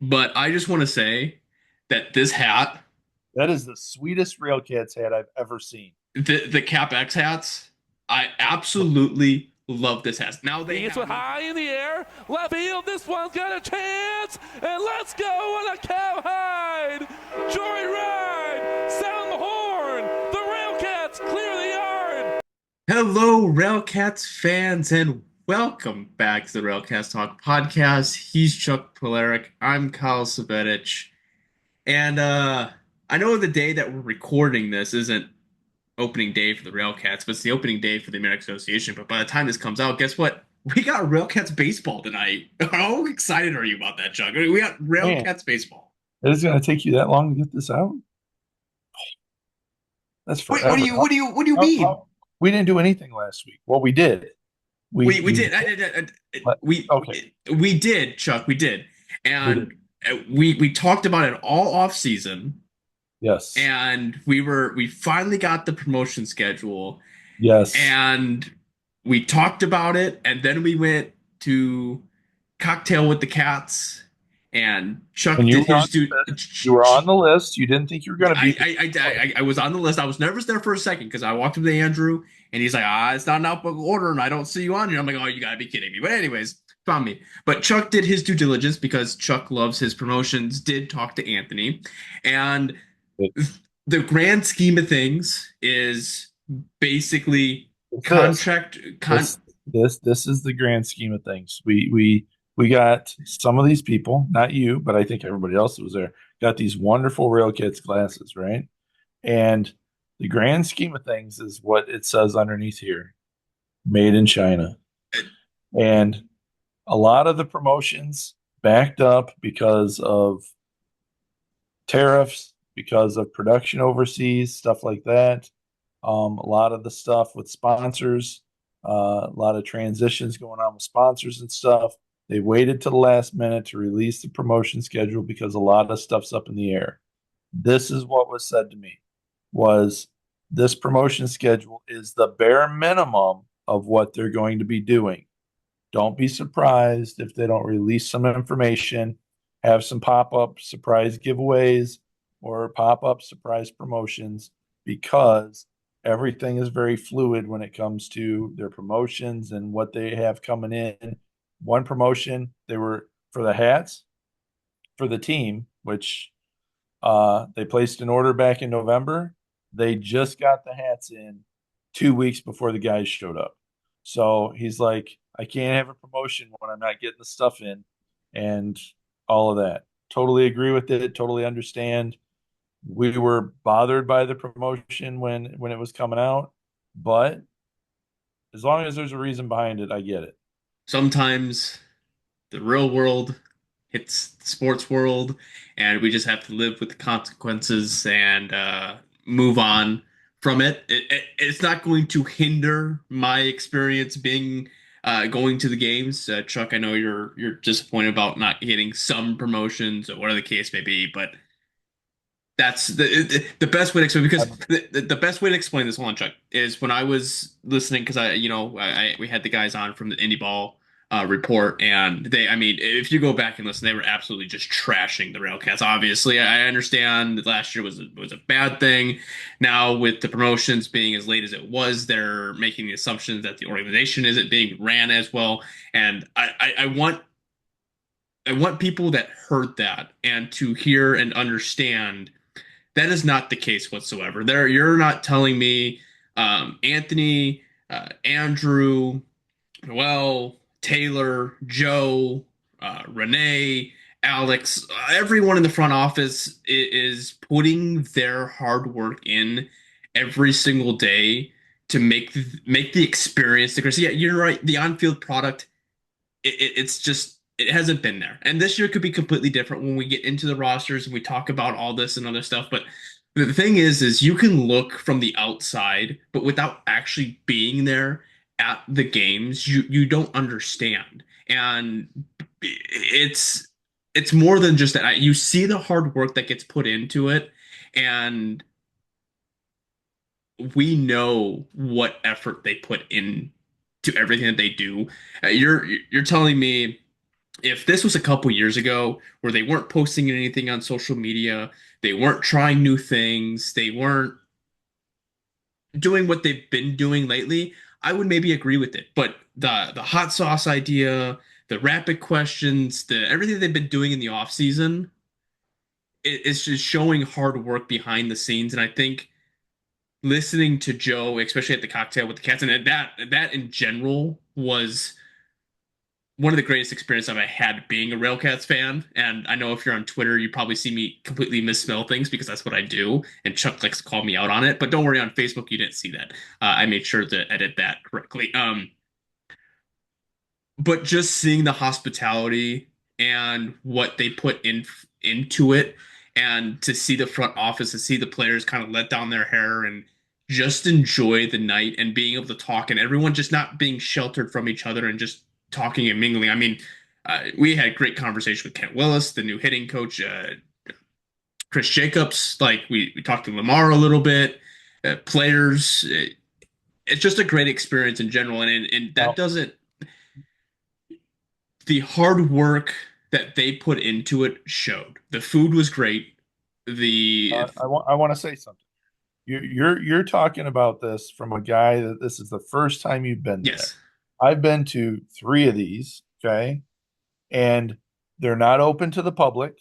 but I just want to say that this hat, That is the sweetest RailCats hat I've ever seen. the Cap X hats, I absolutely love this hat. Now they He gets have it them. high in the air. Left field. This one's got a chance. And let's go on a cowhide. Joyride. Sound the horn. The RailCats clear the yard. Hello, RailCats fans, and welcome back to the RailCats Talk podcast. He's Chuck Polarek. I'm Kyle Svetich. And I know the day that we're recording this isn't opening day for the RailCats, but it's the opening day for the American Association. But by the time this comes out, guess what? We got RailCats baseball tonight. How excited are you about that, Chuck? I mean, we got Man, RailCats baseball. it is going to take you that long to get this out? That's Wait, what do forever. you what do you what do you How- mean? how- we didn't do anything last week. Well, we did. We We we did. but okay, We did, Chuck. We did, we did. and we talked about it all off season, Yes. and we finally got the promotion schedule, Yes. and we talked about it, and then we went to cocktail with the cats, and And Chuck you did were on his due. the list. You were on the list. You didn't think you were going to be there. I was on the list. I was nervous there for a second because I walked up to Andrew and he's like, it's not an alphabetical order and I don't see you on here. I'm like, oh, you gotta be kidding me. But anyways, found me. But Chuck did his due diligence because Chuck loves his promotions, did talk to Anthony. And the grand scheme of things is basically This. contract con This is the grand scheme of things. We got some of these people, not you, but I think everybody else that was there, got these wonderful RailKits glasses, right? And the grand scheme of things is what it says underneath here, made in China. And a lot of the promotions backed up because of tariffs, because of production overseas, stuff like that. A lot of the stuff with sponsors, a lot of transitions going on with sponsors and stuff. They waited to the last minute to release the promotion schedule because a lot of stuff's up in the air. This is what was said to me was this promotion schedule is the bare minimum of what they're going to be doing. Don't be surprised if they don't release some information, have some pop-up surprise giveaways or pop-up surprise promotions because everything is very fluid when it comes to their promotions and what they have coming in. One promotion, they were for the hats for the team, which they placed an order back in November. They just got the hats in 2 weeks before the guys showed up. So he's like, I can't have a promotion when I'm not getting the stuff in and all of that. Totally agree with it. Totally understand. We were bothered by the promotion when it was coming out, but as long as there's a reason behind it, I get it. sometimes the real world hits the sports world, and we just have to live with the consequences and move on from it. It's not going to hinder my experience being going to the games. Chuck, I know you're disappointed about not getting some promotions or whatever the case may be, but that's the best way to explain because I'm, the best way to explain this, hold on, Chuck, is when I was listening because we had the guys on from the Indie Ball report and I mean if you go back and listen they were absolutely just trashing the Railcats. Obviously I understand that last year was a bad thing. Now with the promotions being as late as it was, they're making the assumption that the organization isn't being ran as well, and I want people that heard that and to hear and understand that is not the case whatsoever. There, you're not telling me Anthony, Andrew, Noel, Taylor, Joe, Renee, Alex, everyone in the front office is putting their hard work in every single day to make the experience. Because yeah, you're right. The on-field product, it's just it hasn't been there. And this year could be completely different when we get into the rosters and we talk about all this and other stuff. But the thing is you can look from the outside, but without actually being there at the games, you don't understand. And it's it's more than just that. You see the hard work that gets put into it, and we know what effort they put in to everything that they do. You're telling me if this was a couple years ago where they weren't posting anything on social media, they weren't trying new things, they weren't doing what they've been doing lately, I would maybe agree with it. But the hot sauce idea, the rapid questions, the everything they've been doing in the off season, it's just showing hard work behind the scenes. And I think listening to Joe, especially at the cocktail with the cats, and that in general was one of the greatest experiences I've had being a RailCats fan. And I know if you're on Twitter, you probably see me completely misspell things because that's what I do. And Chuck likes to call me out on it. But don't worry, on Facebook, you didn't see that. I made sure to edit that correctly. But just seeing the hospitality and what they put into it, and to see the front office and see the players kind of let down their hair and just enjoy the night and being able to talk, and everyone just not being sheltered from each other and just talking and mingling. I mean, we had great conversation with Kent Willis, the new hitting coach, Chris Jacobs. Like we talked to Lamar a little bit, players. It's just a great experience in general, and that doesn't, the hard work that they put into it showed. The food was great. I want to say something. You're talking about this from a guy that this is the first time you've been there. Yes. I've been to 3 of these, okay? And they're not open to the public.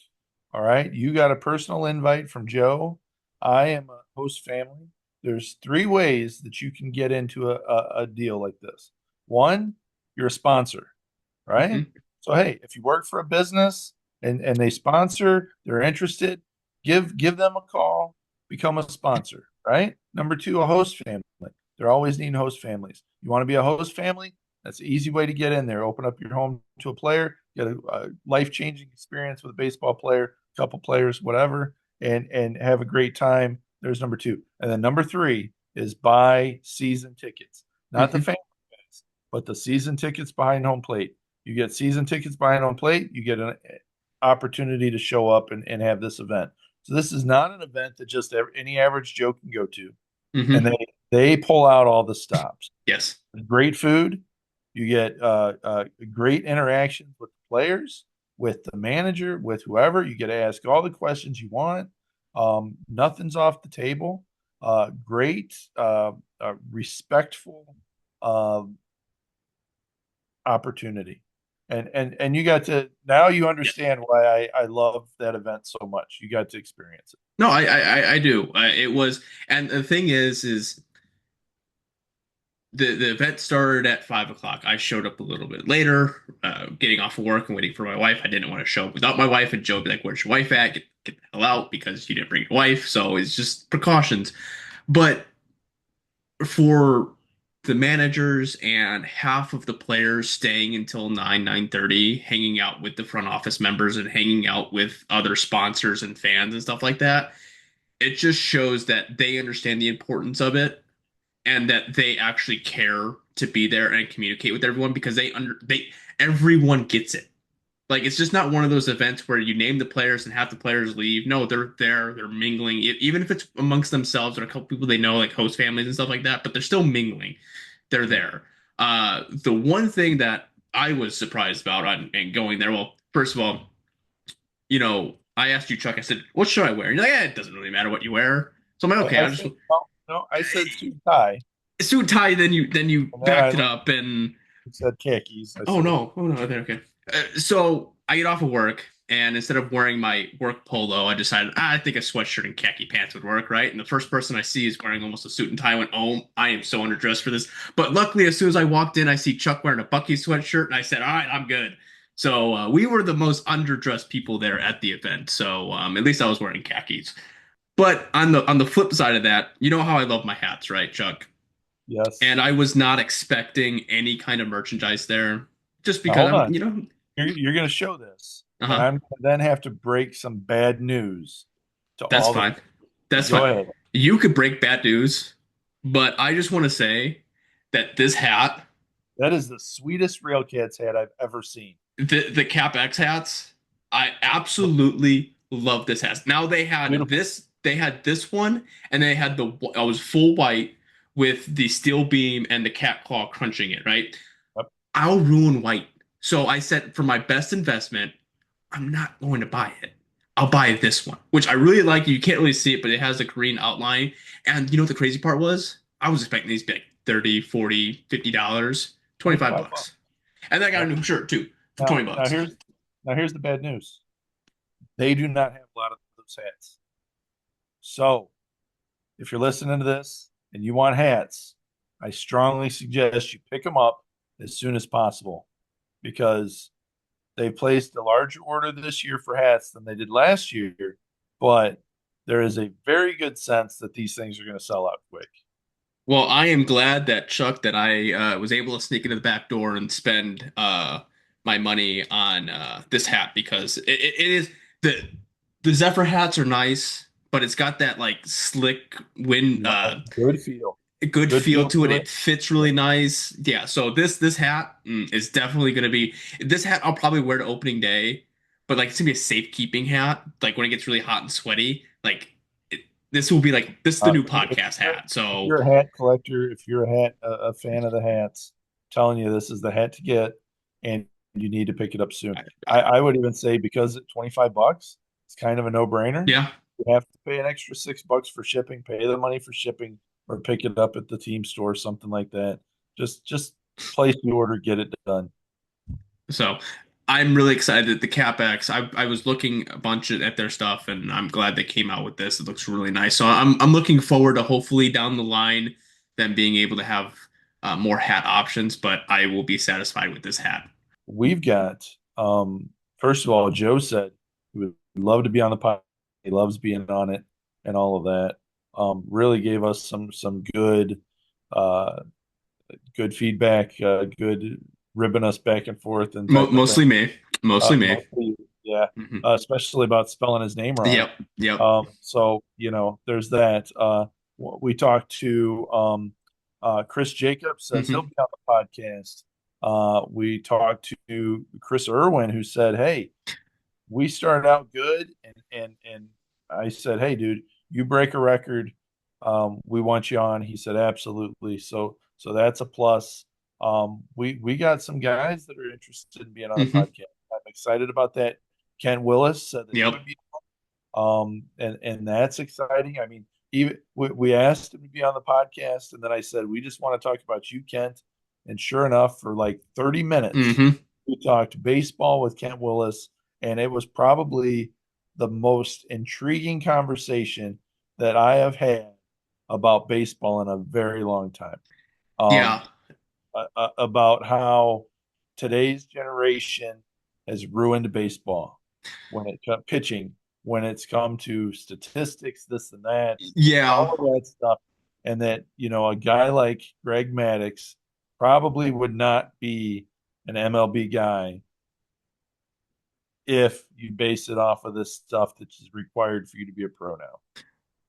All right. You got a personal invite from Joe. I am a host family. There's 3 ways that you can get into a deal like this. One, you're a sponsor, right? Mhm. So hey, if you work for a business and they sponsor, they're interested, give them a call, become a sponsor, right? Number 2, a host family. They're always needing host families. You want to be a host family? That's an easy way to get in there. Open up your home to a player, get a life-changing experience with a baseball player, couple players, whatever, and have a great time. There's number 2. And then number 3 is buy season tickets. Not the family guys, but the season tickets behind home plate. You get season tickets behind home plate, you get an opportunity to show up and have this event. So this is not an event that just any average Joe can go to. Mhm. And they pull out all the stops. Yes. Great food. You get great interactions with the players, with the manager, with whoever. You get to ask all the questions you want. Nothing's off the table. Great, respectful opportunity. And you got to, now you understand why I love that event so much. You got to experience it. No, I do. It was, and the thing is the event started at 5 o'clock. I showed up a little bit later, getting off of work and waiting for my wife. I didn't want to show up without my wife, and Joe would be like, "Where's your wife at? Get the hell out because you didn't bring your wife." So it's just precautions. But for the managers and half of the players staying until 9:30, hanging out with the front office members and hanging out with other sponsors and fans and stuff like that, it just shows that they understand the importance of it and that they actually care to be there and communicate with everyone, because everyone gets it. Like, it's just not one of those events where you name the players and have the players leave. No, they're there, they're mingling, even if it's amongst themselves or a couple people they know, like host families and stuff like that, but they're still mingling. They're there. The one thing that I was surprised about and going there, well, first of all, I asked you, Chuck, I said, what should I wear? And you're like, it doesn't really matter what you wear. So I'm like, okay, I said suit and tie. Suit and tie, then you backed it up and said khakis. No, okay. So I get off of work, and instead of wearing my work polo, I decided I think a sweatshirt and khaki pants would work, right? And the first person I see is wearing almost a suit and tie. I went, oh, I am so underdressed for this. But luckily, as soon as I walked in, I see Chuck wearing a Bucky sweatshirt, and I said, all right, I'm good. So we were the most underdressed people there at the event. So at least I was wearing khakis. But on the flip side of that, you know how I love my hats, right, Chuck? Yes. And I was not expecting any kind of merchandise there, just because you're going to show this. Uh-huh. And I'm going to then have to break some bad news to That's all fine. That's Go fine. ahead. You could break bad news, but I just want to say that this hat, that is the sweetest RailCats hat I've ever seen. The Cap X hats, I absolutely love this hat. Now they had this one, and they had I was full white with the steel beam and the cat claw crunching it, right? Yep. I'll ruin white So I said, for my best investment, I'm not going to buy it. I'll buy this one, which I really like. You can't really see it, but it has a green outline. And you know what the crazy part was? I was expecting these big 30, 40, $50, 25 $25. bucks. And then I got a Now, new shirt too for now, 20 now bucks. here's now here's the bad news. They do not have a lot of those hats. So if you're listening to this and you want hats, I strongly suggest you pick them up as soon as possible because they placed a larger order this year for hats than they did last year, but there is a very good sense that these things are going to sell out quick. Well, I am glad that Chuck, that I was able to sneak into the back door and spend my money on this hat because it is the Zephyr hats are nice, but it's got that like slick wind Good feel. good Good feel feel to it. to It it. fits really nice. Yeah, so this hat is definitely gonna be this hat I'll probably wear to opening day, but like it's gonna be a safekeeping hat. Like when it gets really hot and sweaty, like this will be like this is the new podcast hat. If So you're a hat collector, if you're a fan of the hats, I'm telling you this is the hat to get, and you need to pick it up soon. I would even say because at $25, it's kind of a no-brainer. yeah. You have to pay an extra $6 for shipping, pay the money for shipping, or pick it up at the team store, something like that. Just place the order, get it done. So I'm really excited that the CapEx. I was looking a bunch at their stuff, and I'm glad they came out with this. It looks really nice. So I'm looking forward to hopefully down the line them being able to have more hat options. But I will be satisfied with this hat. We've got first of all, Joe said he would love to be on the pod. He loves being on it and all of that. Really gave us some uh good feedback, good ribbing us back and forth and type of thing. Mostly me. Mostly me. Mostly, yeah, Hmm. especially about spelling his name wrong. Yep. Yep. So there's that. We talked to Chris Jacobs, says he'll Hmm. be on the podcast. We talked to Chris Irwin, who said, "Hey, we started out good, and I said, hey, dude, you break a record, we want you on." He said, absolutely. So that's a plus. We got some guys that are interested in being on the Hmm. podcast. I'm excited about that. Ken Willis said that he Yep. would be and that's exciting. I mean, even we asked him to be on the podcast, and then I said we just want to talk about you, Kent. And sure enough, for like 30 minutes, Hmm. we talked baseball with Kent Willis, and it was probably the most intriguing conversation that I have had about baseball in a very long time. Um, Yeah. about how today's generation has ruined baseball when it comes pitching, when it's come to statistics, this and that, Yeah. all of that stuff, and that a guy like Greg Maddux probably would not be an MLB guy if you base it off of this stuff that is required for you to be a pro now.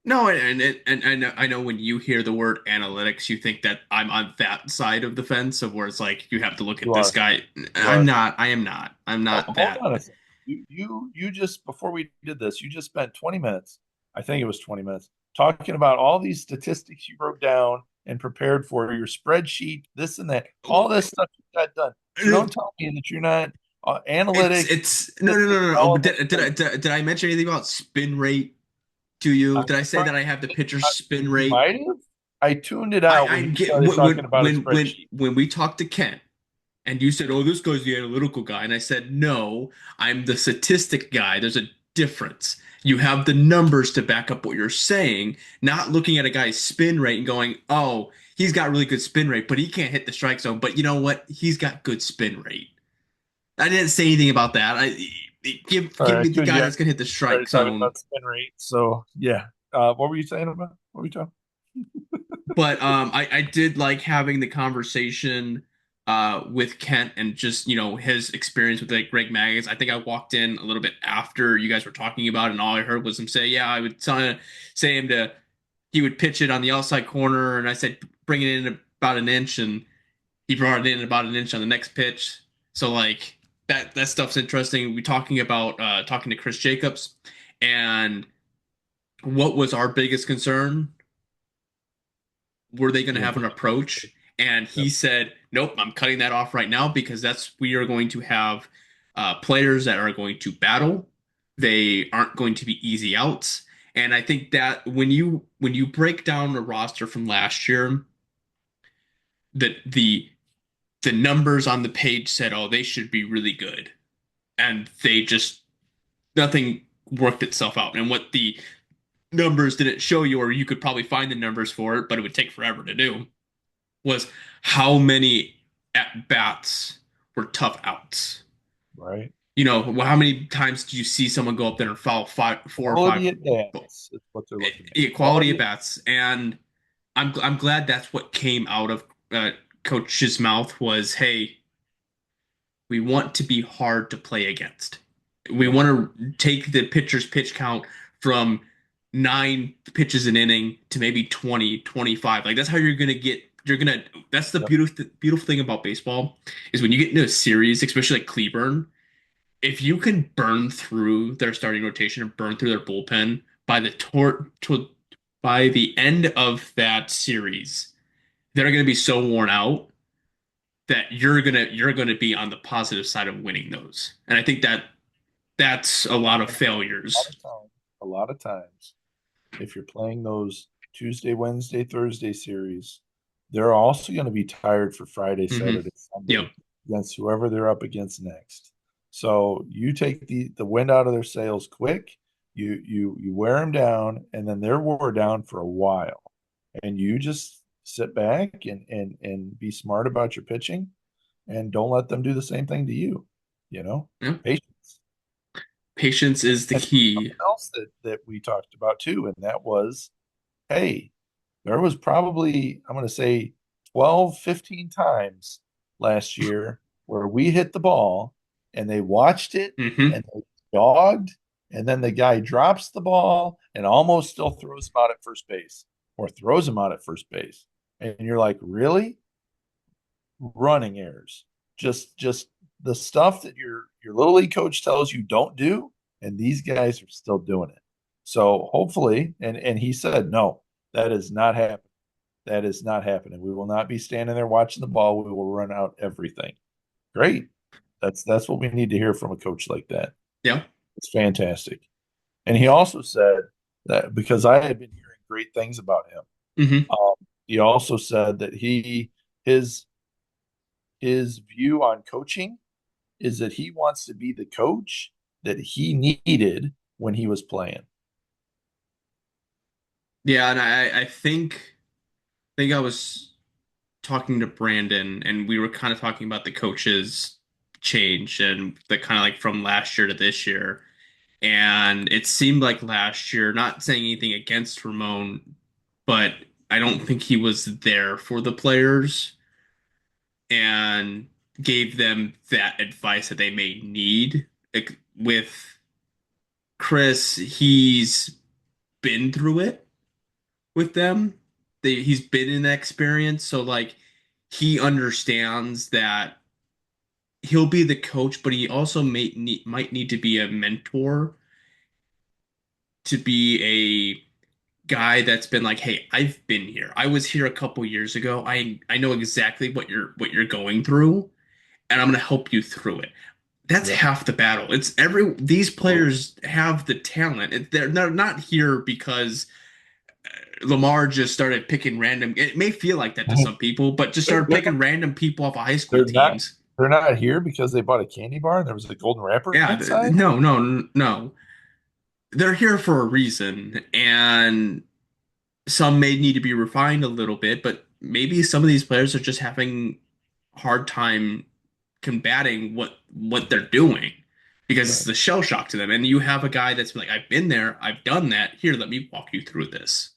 No, and I know when you hear the word analytics, you think that I'm on that side of the fence of where it's like you have to look You at this are. guy. You I'm are. not. I am not. I'm not Hold that. on a second. You just before we did this, you just spent 20 minutes. I think it was 20 minutes talking about all these statistics you wrote down and prepared for your spreadsheet, this and that, all this stuff you got done. So don't tell me that you're not analytics, It's no no no statistics, no no. Oh, all but of that stuff. did I mention anything about spin rate to you? I'm Did I say surprised that I have the pitcher's spin you rate? might have. I tuned it out I when you get started talking about a spreadsheet. when we talked to Kent and you said, "Oh, this guy's the analytical guy," and I said, "No, I'm the statistic guy." There's a difference. You have the numbers to back up what you're saying, not looking at a guy's spin rate and going, "Oh, he's got really good spin rate, but he can't hit the strike zone." But you know what? He's got good spin rate. I didn't say anything about that. Give Sorry, I me the tuned guy you out. that's gonna hit the strike Started talking zone. about spin rate. So yeah. What were you saying about? What were you talking? But I did like having the conversation with Kent and just his experience with like Greg Maggis. I think I walked in a little bit after you guys were talking about it, and all I heard was him say, "Yeah, I would say him to he would pitch it on the outside corner," and I said, "Bring it in about an inch," and he brought it in about an inch on the next pitch. So like that stuff's interesting. We talking to Chris Jacobs, and what was our biggest concern? Were they going to have an approach? And Yep. he said, "Nope, I'm cutting that off right now because we are going to have players that are going to battle. They aren't going to be easy outs." And I think that when you break down the roster from last year, the numbers on the page said, "Oh, they should be really good," and they just nothing worked itself out. And what the numbers didn't show you, or you could probably find the numbers for it, but it would take forever to do, was how many at bats were tough outs. Right. How many times do you see someone go up there and foul four or five Quality at bats is what they're looking at. quality at bats? And I'm glad that's what came out of coach's mouth was, "Hey, we want to be hard to play against. We Yep. want to take the pitcher's pitch count from 9 pitches an inning to maybe 20, 25. Like that's how that's the Yep. beautiful thing about baseball is when you get into a series, especially like Cleburne, if you can burn through their starting rotation and burn through their bullpen by the end of that series, they're going to be so worn out that you're gonna be on the positive side of winning those. And I think that's a lot of And failures. a lot of times, if you're playing those Tuesday, Wednesday, Thursday series, they're also going to be tired for Friday, Hmm. Saturday, Yep. Sunday against whoever they're up against next. So you take the wind out of their sails quick. You wear them down, and then they're wore down for a while. And you just sit back and be smart about your pitching, and don't let them do the same thing to you. You know, Yeah. patience. Patience is the And key. something else that we talked about too, and that was, hey, there was probably, I'm going to say 12, 15 times last year where we hit the ball and they watched it Hmm. and they dogged, and then the guy drops the ball and almost still throws him out at first base or throws him out at first base. And you're like, really? Running errors. Just the stuff that your little league coach tells you don't do, and these guys are still doing it. So hopefully, and he said, no, that is not happening. That is not happening. We will not be standing there watching the ball. We will run out everything. Great. That's what we need to hear from a coach like that. Yeah. It's fantastic. And he also said that because I had been hearing great things about him. Hmm. He also said that his his view on coaching is that he wants to be the coach that he needed when he was playing. Yeah, and I think I was talking to Brandon and we were kind of talking about the coaches change and the kind of like from last year to this year. And it seemed like last year, not saying anything against Ramon, but I don't think he was there for the players and gave them that advice that they may need. Like with Chris, he's been through it with them. He's been in that experience, so like he understands that he'll be the coach, but he also might need to be a mentor to be a guy that's been like, "Hey, I've been here. I was here a couple years ago. I know exactly what you're going through, and I'm going to help you through it." That's Yep. half the battle. These players have the talent. They're not here because Lamar just started picking random. It may feel like that to some people, but just started They're picking random people off of high school they're not teams. they're not here because they bought a candy bar and there was a golden wrapper Yeah, inside. no, no, no. They're here for a reason, and some may need to be refined a little bit, but maybe some of these players are just having a hard time combating what they're doing because it's Right. the shell shock to them. And you have a guy that's like, "I've been there, I've done that. Here, let me walk you through this."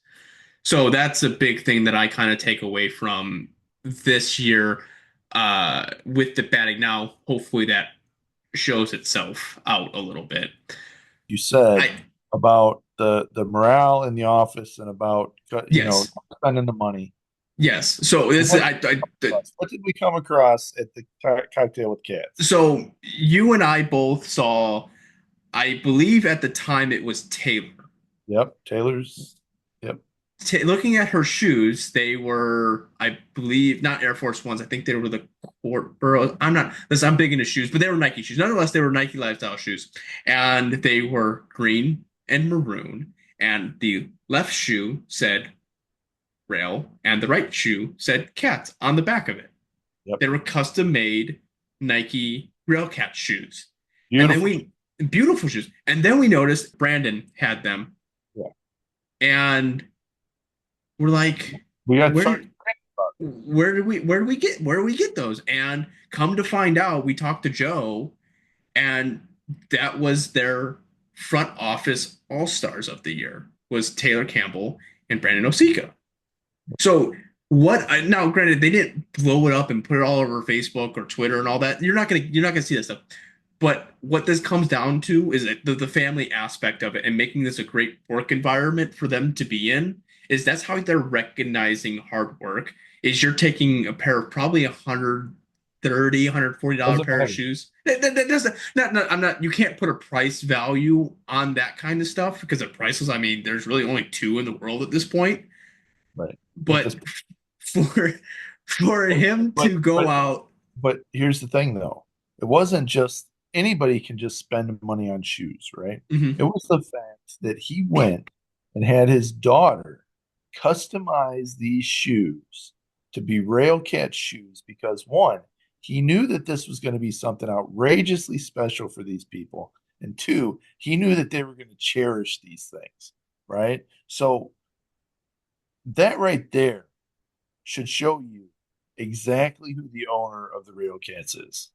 So that's a big thing that I kind of take away from this year with the batting. Now, hopefully that shows itself out a little bit. You said I about the morale in the office and about Yes, spending the money. yes. So this What what did we come across at the cocktail with cats? so you and I both saw. I believe at the time it was Taylor. Yep, Taylor's. Yep. looking at her shoes, they were, I believe, not Air Force Ones. I think they were the Court. I'm not. Listen, I'm big into shoes, but they were Nike shoes. Nonetheless, they were Nike lifestyle shoes, and they were green and maroon. And the left shoe said Rail, and the right shoe said Cats on the back of it. Yep. They were custom made Nike RailCat shoes. Beautiful. And then beautiful shoes. And then we noticed Brandon had them. Yeah. And we're like, We got where do we get those? And come to find out, we talked to Joe, and that was their front office all-stars of the year was Taylor Campbell and Brandon Osika. So now granted they didn't blow it up and put it all over Facebook or Twitter and all that. You're not gonna see that stuff. But what this comes down to is the family aspect of it and making this a great work environment for them to be in is that's how they're recognizing hard work is you're taking a pair of probably $130, $140 pair of shoes. That doesn't I'm not you can't put a price value on that kind of stuff because of prices. I mean, there's really only two in the world at this point. Right. But for him to go out. But here's the thing though. It wasn't just anybody can just spend money on shoes, right? Mm-hmm. It was the fact that he went and had his daughter customize these shoes to be RailCat shoes because one, he knew that this was going to be something outrageously special for these people. And two, he knew that they were going to cherish these things, right? So that right there should show you exactly who the owner of the RailCats is.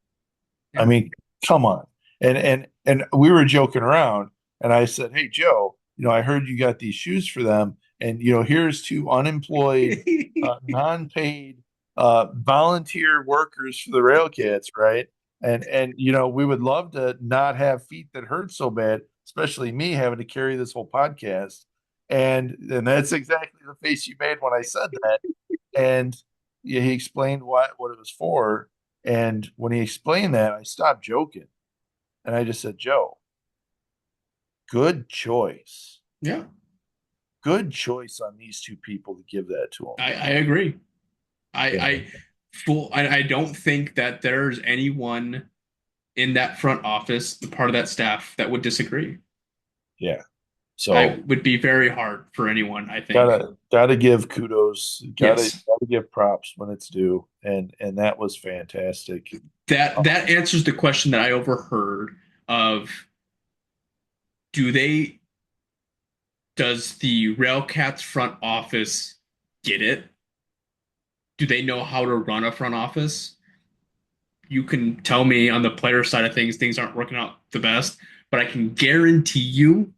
Yeah. I mean, come on. And we were joking around and I said, "Hey Joe, I heard you got these shoes for them and here's two unemployed non-paid volunteer workers for the RailCats, right? And we would love to not have feet that hurt so bad, especially me having to carry this whole podcast." And that's exactly the face you made when I said that. And he explained what it was for. And when he explained that, I stopped joking. And I just said, "Joe, good choice." Yeah. Good choice on these two people to give that to him. I agree. I don't think that there's anyone in that front office, the part of that staff, that would disagree. Yeah. So it would be very hard for anyone, I think. Gotta give kudos. Gotta give props when it's due. And that was fantastic. That answers the question that I overheard of does the RailCats front office get it? Do they know how to run a front office? You can tell me on the player side of things aren't working out the best, but I can guarantee you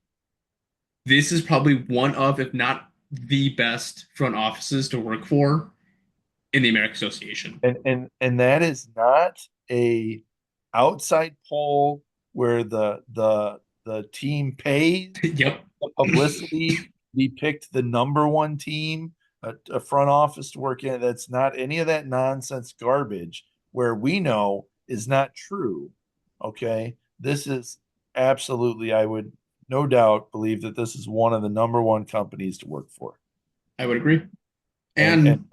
this is probably one of, if not the best front offices to work for in the American Association. And that is not a outside poll where the team pays yep. the publicity. He picked the number one team, a front office to work in. That's not any of that nonsense garbage where we know is not true. Okay. This is absolutely, I would no doubt believe that this is one of the number one companies to work for. I would agree. And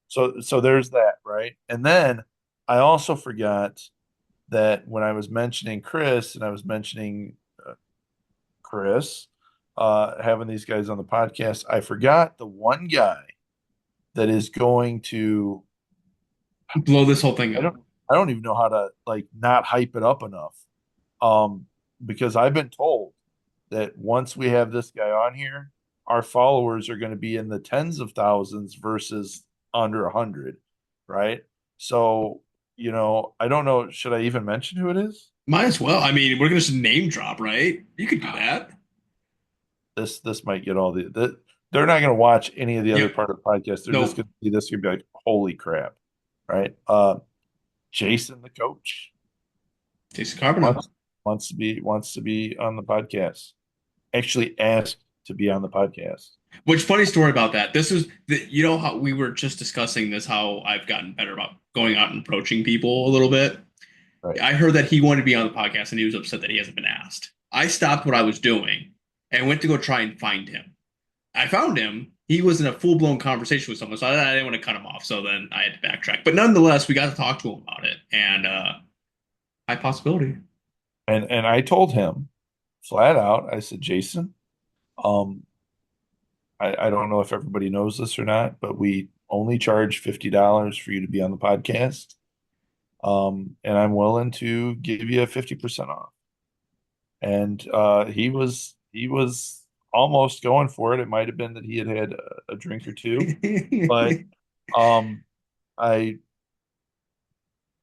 so there's that, right? And then I also forgot that when I was mentioning Chris and I was mentioning Chris having these guys on the podcast, I forgot the one guy that is going to blow this whole thing up. I don't even know how to not hype it up enough. Because I've been told that once we have this guy on here, our followers are going to be in the tens of thousands versus under 100, right? So, I don't know. Should I even mention who it is? Might as well. I mean, we're going to just name drop, right? You could do that. This might get all they're not going to watch any of the other part of the podcast. They're just going to see this and be like, holy crap, right? Jason, the coach. Jason Carbonell. Wants to be on the podcast. Actually asked to be on the podcast. Which funny story about that. This is how we were just discussing this, how I've gotten better about going out and approaching people a little bit. Right. I heard that he wanted to be on the podcast and he was upset that he hasn't been asked. I stopped what I was doing and went to go try and find him. I found him he was in a full blown conversation with someone, so I didn't want to cut him off. So then I had to backtrack. But nonetheless, we got to talk to him about it, and high possibility. And I told him flat out, I said, Jason, um, I don't know if everybody knows this or not, but we only charge $50 for you to be on the podcast. And I'm willing to give you 50% off. And he was almost going for it. It might have been that he had had a drink or two, but um, I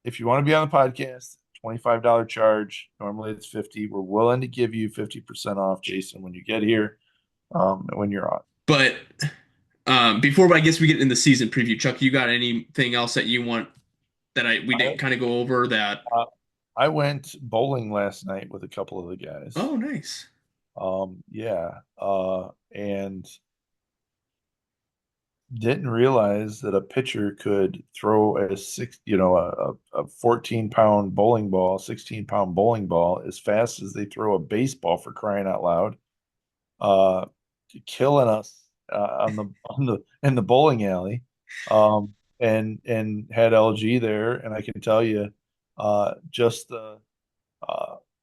if you want to be on the podcast, $25 charge. Normally it's 50. We're willing to give you 50% off, Jason, when you get here, when you're on. But before I guess we get in the season preview, Chuck, you got anything else that you want that we didn't kind of go over that? I, I went bowling last night with a couple of the guys. Oh, nice. Yeah. And didn't realize that a pitcher could throw a 14-pound bowling ball, 16-pound bowling ball as fast as they throw a baseball, for crying out loud. Uh, Killing us in the bowling alley. And had LG there, and I can tell you, just the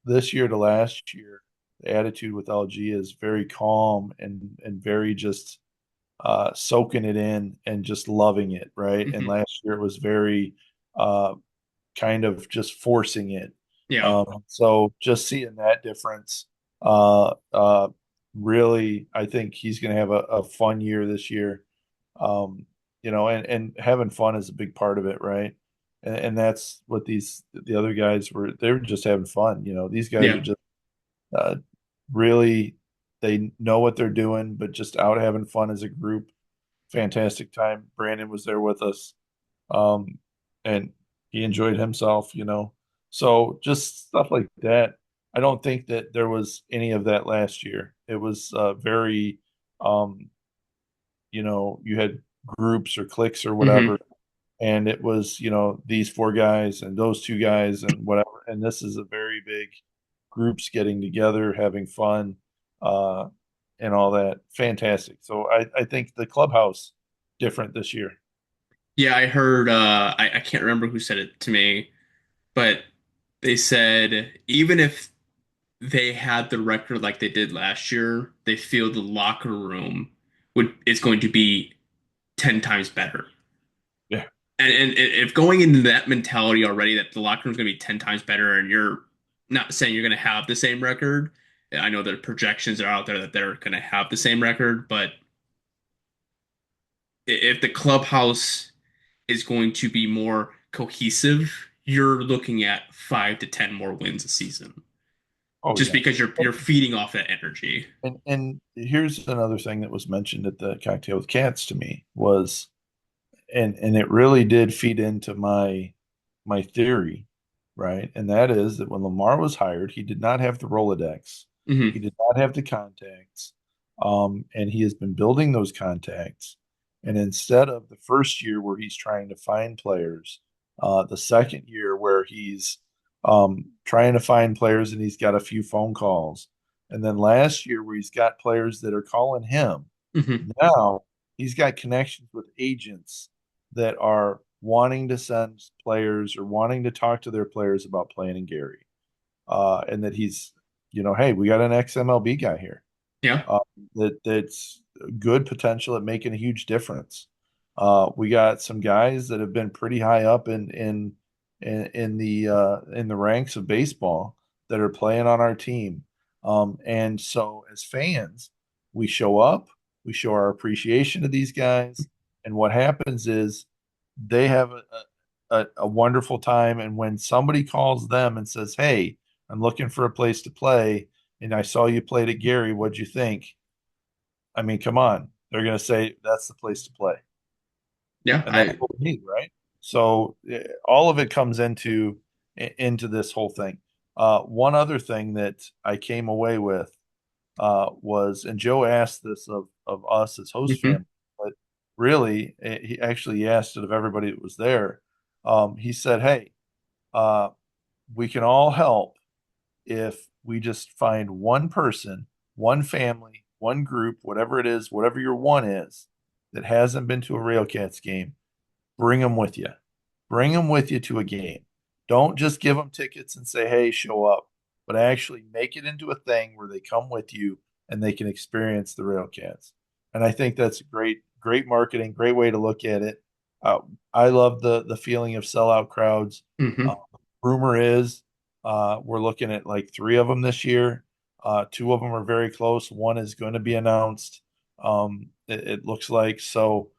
this year to last year, the attitude with LG is very calm and very just soaking it in and just loving it, right? And Hmm. last year it was very uh, kind of just forcing it. Yeah. So just seeing that difference, uh, uh, really, I think he's going to have a fun year this year. And having fun is a big part of it, right? And that's what the other guys were. They were just having fun. These guys are Yeah. just uh, really, they know what they're doing, but just out having fun as a group. Fantastic time. Brandon was there with us, and he enjoyed himself. So just stuff like that. I don't think that there was any of that last year. It was very, um, you had groups or cliques or whatever, Hmm. and it was, these four guys and those two guys and whatever. And this is a very big groups getting together, having fun, uh, and all that. Fantastic. So I think the clubhouse different this year. Yeah, I heard I can't remember who said it to me, but they said even if they had the record like they did last year, they feel the locker room would is going to be 10 times better. Yeah. And if going into that mentality already that the locker room is going to be 10 times better and you're not saying you're going to have the same record. I know that projections are out there that they're going to have the same record, but if the clubhouse is going to be more cohesive, you're looking at 5 to 10 more wins a season. Oh Just yeah. because you're feeding off that energy. And here's another thing that was mentioned at the cocktail with cats to me was, and it really did feed into my theory, right? And that is that when Lamar was hired, he did not have the Rolodex. He Hmm. did not have the contacts. And he has been building those contacts. And instead of the first year where he's trying to find players, the second year where he's trying to find players and he's got a few phone calls. And then last year where he's got players that are calling him. Hmm. Now he's got connections with agents that are wanting to send players or wanting to talk to their players about playing in Gary. And that he's, hey, we got an ex-MLB guy here, Yeah. uh, that's good potential at making a huge difference. We got some guys that have been pretty high up in the ranks of baseball that are playing on our team. And so as fans, we show up, we show our appreciation to these guys, and what happens is they have a wonderful time. And when somebody calls them and says, "Hey, I'm looking for a place to play, and I saw you played at Gary. What'd you think?" I mean, come on. They're going to say that's the place to play. Yeah. And that's what we need, right? So all of it comes into this whole thing. One other thing that I came away with was, and Joe asked this of us as host Hmm. family, but really, he actually asked it of everybody that was there. He said, "Hey, uh, we can all help if we just find one person, one family one group, whatever it is, whatever your one is, that hasn't been to a RailCats game, bring them with you. Bring them with you to a game. Don't just give them tickets and say, hey, show up, but actually make it into a thing where they come with you and they can experience the RailCats. And I think that's great, great marketing, great way to look at it. Uh, I love the feeling of sellout crowds. Hmm. Rumor is we're looking at like three of them this year. Two of them are very close. One is going to be announced. It looks like so.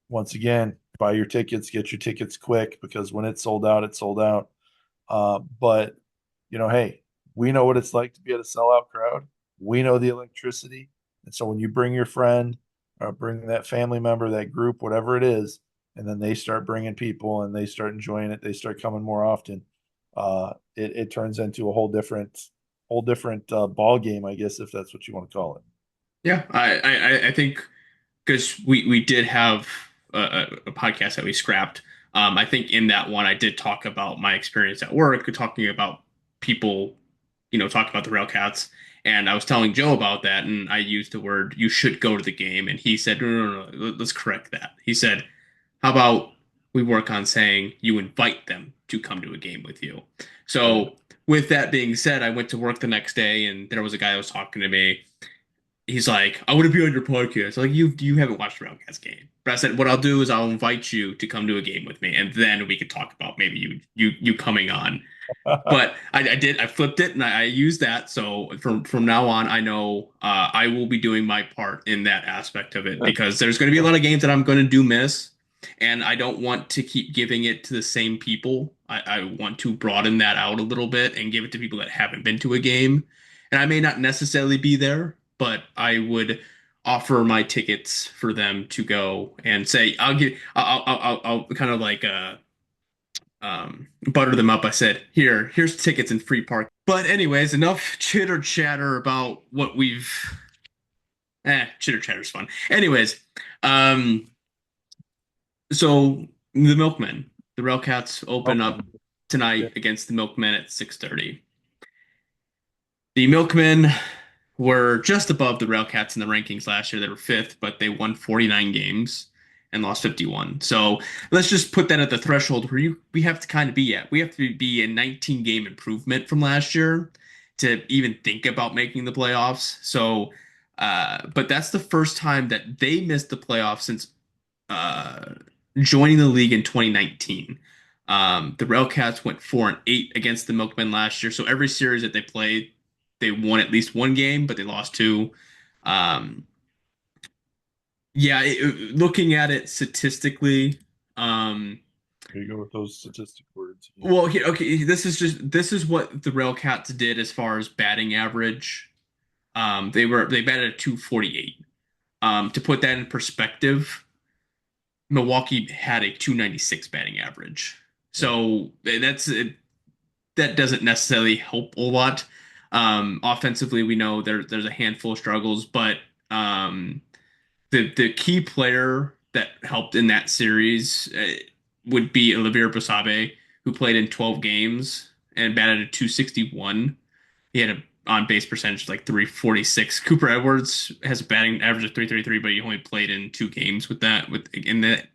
Once again, buy your tickets, get your tickets quick because when it's sold out, it's sold out. But hey, we know what it's like to be at a sellout crowd. We know the electricity, and so when you bring your friend or bring that family member, that group, whatever it is, and then they start bringing people and they start enjoying it, they start coming more often. It turns into a whole different ball game, I guess, if that's what you want to call it. Yeah, I think because we did have a podcast that we scrapped. I think in that one I did talk about my experience at work, talking about people, talking about the Railcats, and I was telling Joe about that, and I used the word "you should go to the game," and he said, "No, let's correct that." He said, "How about we work on saying you invite them to come to a game with you?" Right. So with that being said, I went to work the next day, and there was a guy that was talking to me. He's like, I want to be on your podcast. Like, you haven't watched a Roundcast game. But I said, what I'll do is I'll invite you to come to a game with me, and then we could talk about maybe you coming on. But I flipped it and I used that. So from now on, I know I will be doing my part in that aspect of it because there's going to be a lot of games that I'm going to do miss, and I don't want to keep giving it to the same people. I want to broaden that out a little bit and give it to people that haven't been to a game. And I may not necessarily be there, but I would offer my tickets for them to go and say, I'll kind of like butter them up. I said, here's tickets and free park. But anyways, enough chitter chatter about what we've. Chitter chatter's fun. Anyways, um, so the Milkmen, the Railcats open Okay. up Yeah. tonight against the Milkmen at 6:30. The Milkmen were just above the Railcats in the rankings last year. They were fifth, but they won 49 games and lost 51. So let's just put that at the threshold where we have to kind of be at. We have to be a 19 game improvement from last year to even think about making the playoffs. So, but that's the first time that they missed the playoffs since uh, joining the league in 2019. The Railcats went 4-8 against the Milkmen last year. So every series that they played, they won at least one game, but they lost two. Um, yeah, looking at it statistically, um, Here you go with those statistic words again. well, okay, this is what the Railcats did as far as batting average. They batted at 248. To put that in perspective, Milwaukee had a 296 batting average. Yeah. So that doesn't necessarily help a lot. Offensively, we know there's a handful of struggles, but um, the key player that helped in that series would be Olivier Basabe, who played in 12 games and batted a 261. He had a on base percentage like 346. Cooper Edwards has a batting average of 333, but he only played in two games with in that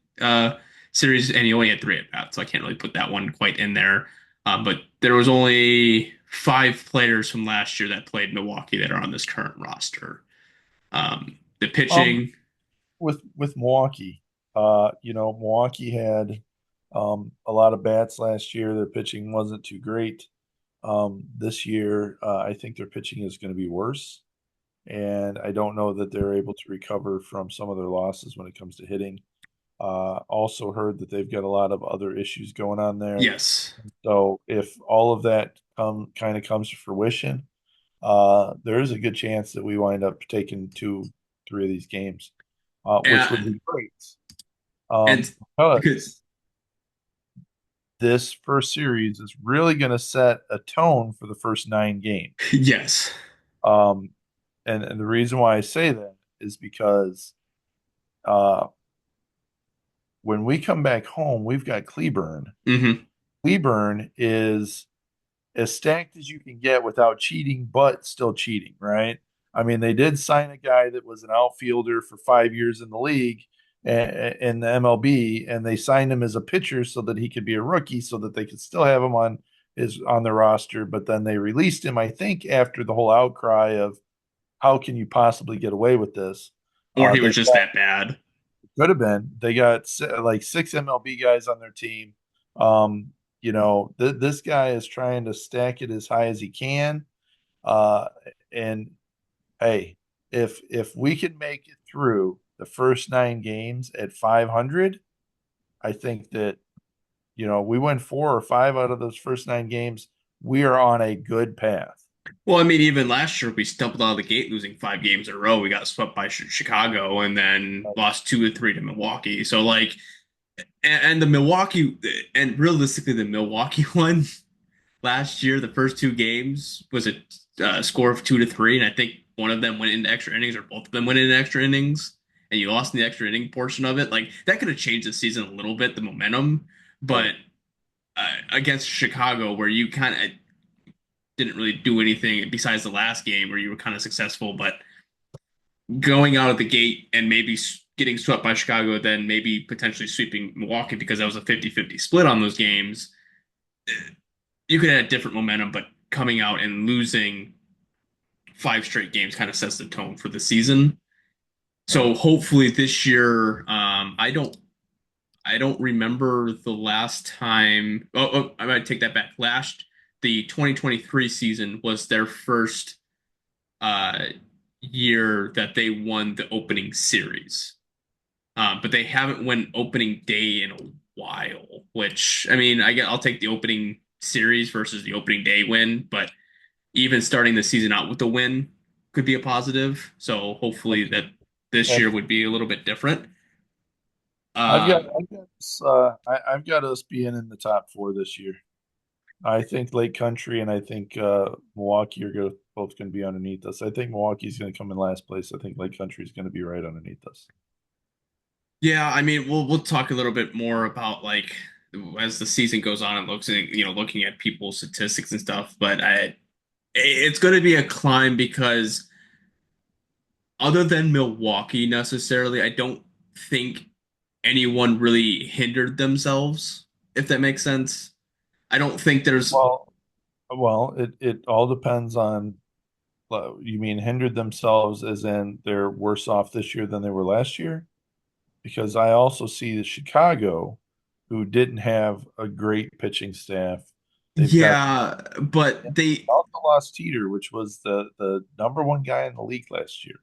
series, and he only had three at bats, so I can't really put that one quite in there. But there was only five players from last year that played Milwaukee that are on this current roster. The Um, pitching, with Milwaukee, Milwaukee had a lot of bats last year. Their pitching wasn't too great. This year, I think their pitching is going to be worse, and I don't know that they're able to recover from some of their losses when it comes to hitting. Also heard that they've got a lot of other issues going on there. yes, So if all of that kind of comes to fruition, there is a good chance that we wind up taking two, three of these games, which would and be great. and because Because this first series is really going to set a tone for the first nine games. yes, Um, and the reason why I say that is because uh, when we come back home, we've got Cleburne. hmm Cleburne is as stacked as you can get without cheating, but still cheating, right? I mean, they did sign a guy that was an outfielder for 5 years in the league in the MLB, and they signed him as a pitcher so that he could be a rookie, so that they could still have him on the roster. But then they released him, I think, after the whole outcry of how can you possibly get away with this? Or he They was just that bad. could have been. They got like six MLB guys on their team. This guy is trying to stack it as high as he can. Uh, and hey, if we can make it through the first 9 games at 500, I think that we win 4 or 5 out of those first 9 games. We are on a good path. Well, I mean, even last year we stumbled out of the gate losing 5 games in a row. We got swept by Chicago and then lost 2 or 3 to Milwaukee. So like, and the Milwaukee and realistically the Milwaukee one last year, the first 2 games was a score of 2 to 3, and I think one of them went into extra innings or both of them went into extra innings, and you lost in the extra inning portion of it. Like that could have changed the season a little bit, the momentum, but against Chicago, where you kind of didn't really do anything besides the last game where you were kind of successful, but going out of the gate and maybe getting swept by Chicago, then maybe potentially sweeping Milwaukee because that was a 50-50 split on those games, you could have different momentum, but coming out and losing 5 straight games kind of sets the tone for the season. So hopefully this year, I don't remember the last time. I might take that back. The 2023 season was their first uh, year that they won the opening series. But they haven't won opening day in a while, which I mean, I'll take the opening series versus the opening day win, but even starting the season out with a win could be a positive. So hopefully that this year would be a little bit different. I've got us being in the top 4 this year. I think Lake Country and I think Milwaukee are both going to be underneath us. I think Milwaukee's going to come in last place. I think Lake Country is going to be right underneath us. Yeah, I mean, we'll talk a little bit more about like as the season goes on and looking at people's statistics and stuff, but it's going to be a climb because other than Milwaukee necessarily, I don't think anyone really hindered themselves, if that makes sense. I don't think there's It all depends on. You mean hindered themselves as in they're worse off this year than they were last year? Because I also see the Chicago, who didn't have a great pitching staff. They've got yeah, but they also lost Teeter, which was the number 1 guy in the league last year.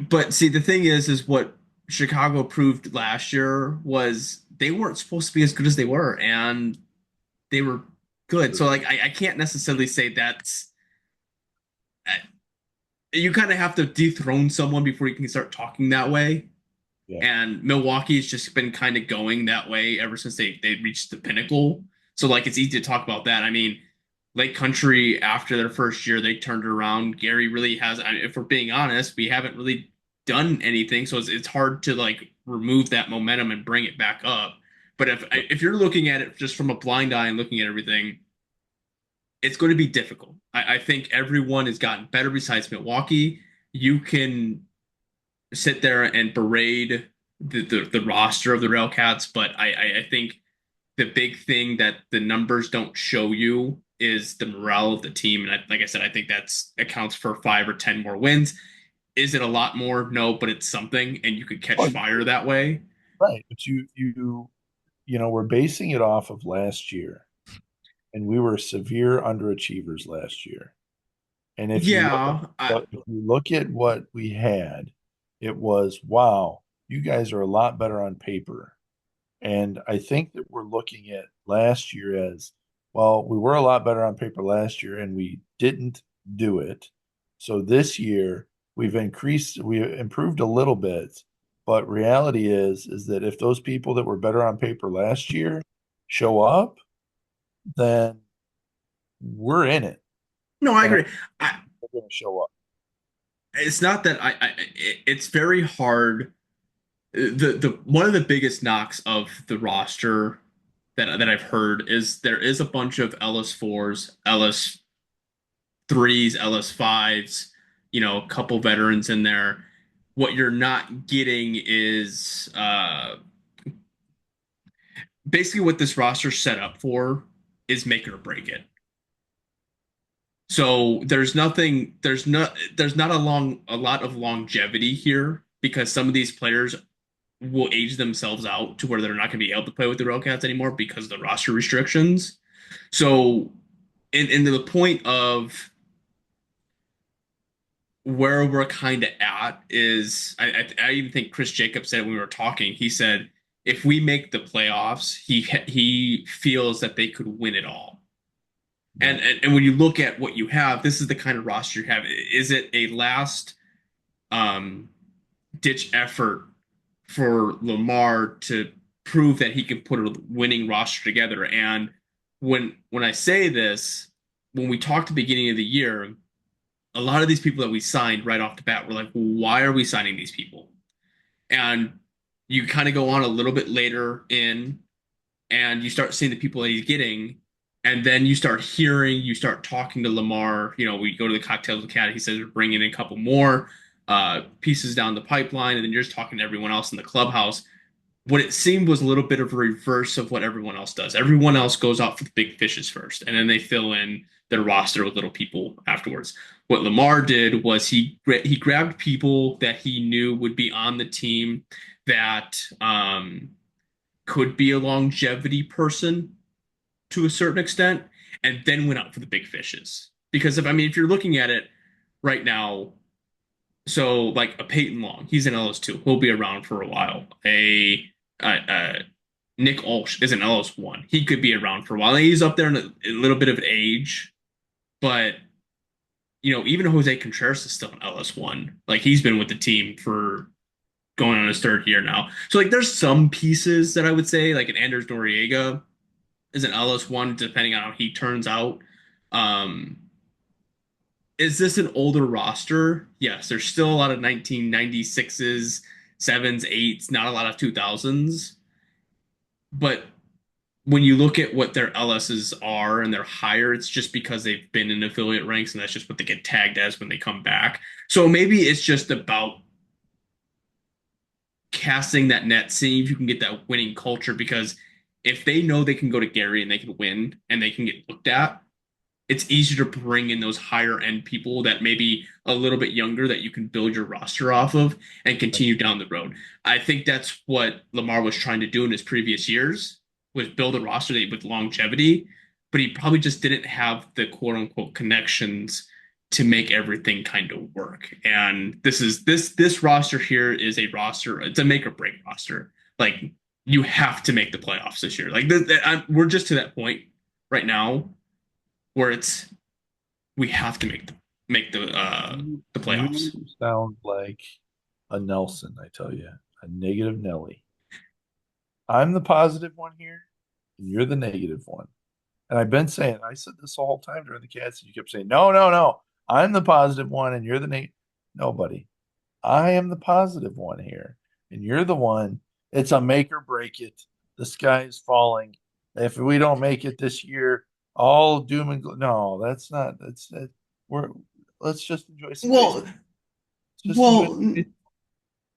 but see the thing is what Chicago proved last year was they weren't supposed to be as good as they were, and they were good. So like I can't necessarily say that's you kind of have to dethrone someone before you can start talking that way. Yeah. And Milwaukee's just been kind of going that way ever since they reached the pinnacle. So like it's easy to talk about that. I mean, Lake Country after their first year they turned around. Gary really has. I mean, if we're being honest, we haven't really done anything, so it's hard to like remove that momentum and bring it back up. But if you're looking at it just from a blind eye and looking at everything, it's going to be difficult. I think everyone has gotten better besides Milwaukee. You can sit there and berate the roster of the RailCats, but I think the big thing that the numbers don't show you is the morale of the team. And like I said, I think that's accounts for 5 or 10 more wins. Is it a lot more? No, but it's something, and you could catch fire that way. Right, but we're basing it off of last year, and we were severe underachievers last year. And if you look at what we had, it was wow, you guys are a lot better on paper. And I think that we're looking at last year as well, we were a lot better on paper last year and we didn't do it. So this year we improved a little bit, but reality is that if those people that were better on paper last year show up, then we're in it. No, I agree. They're going to show up. It's not that it's very hard. The one of the biggest knocks of the roster that I've heard is there is a bunch of LS4s, LS3s, LS5s a couple veterans in there. What you're not getting is basically what this roster set up for is make it or break it. So there's not a lot of longevity here because some of these players will age themselves out to where they're not going to be able to play with the RailCats anymore because of the roster restrictions. So, in the point of where we're kind of at is, I even think Chris Jacobs said when we were talking, he said if we make the playoffs, he feels that they could win it all. And when you look at what you have, this is the kind of roster you have. Is it a last um, ditch effort for Lamar to prove that he can put a winning roster together? And when I say this, when we talked at the beginning of the year, a lot of these people that we signed right off the bat were like, why are we signing these people? And you kind of go on a little bit later in and you start seeing the people that he's getting, and then you start talking to Lamar. We go to the cocktails with Cat. He says we're bringing in a couple more pieces down the pipeline, and then you're just talking to everyone else in the clubhouse. What it seemed was a little bit of a reverse of what everyone else does. Everyone else goes out for the big fishes first, and then they fill in their roster with little people afterwards. What Lamar did was he grabbed people that he knew would be on the team that could be a longevity person to a certain extent, and then went out for the big fishes. Because if you're looking at it right now, so like a Peyton Long, he's in LS2. He'll be around for a while. Nick Olsh is an LS1. He could be around for a while. He's up there in a little bit of an age, but even Jose Contreras is still an LS1. Like he's been with the team for going on his third year now. So like there's some pieces that I would say, like an Anders Noriega is an LS1, depending on how he turns out. Um, is this an older roster? Yes, there's still a lot of 1996s, sevens, eights, not a lot of 2000s. But when you look at what their LSs are and they're higher, it's just because they've been in affiliate ranks and that's just what they get tagged as when they come back. So maybe it's just about casting that net, seeing if you can get that winning culture, because if they know they can go to Gary and they can win and they can get looked at, it's easier to bring in those higher end people that maybe a little bit younger that you can build your roster off of and continue down the road. I think that's what Lamar was trying to do in his previous years, was build a roster with longevity, but he probably just didn't have the quote unquote connections to make everything kind of work. And this roster here is a roster, it's a make or break roster. Like you have to make the playoffs this year. Like we're just to that point right now where we have to make the playoffs. You sound like a Nelson, I tell you, a negative Nelly. I'm the positive one here, and you're the negative one. And I've been saying, I said this the whole time during the Cats, and you kept saying, no, no, no. I'm the positive one, and you're the negative. Nobody. I am the positive one here, and you're the one. It's a make or break it. The sky is falling. If we don't make it this year, all doom and gloom. No, that's not. We're let's just enjoy some Well, baseball. Let's just well, enjoy.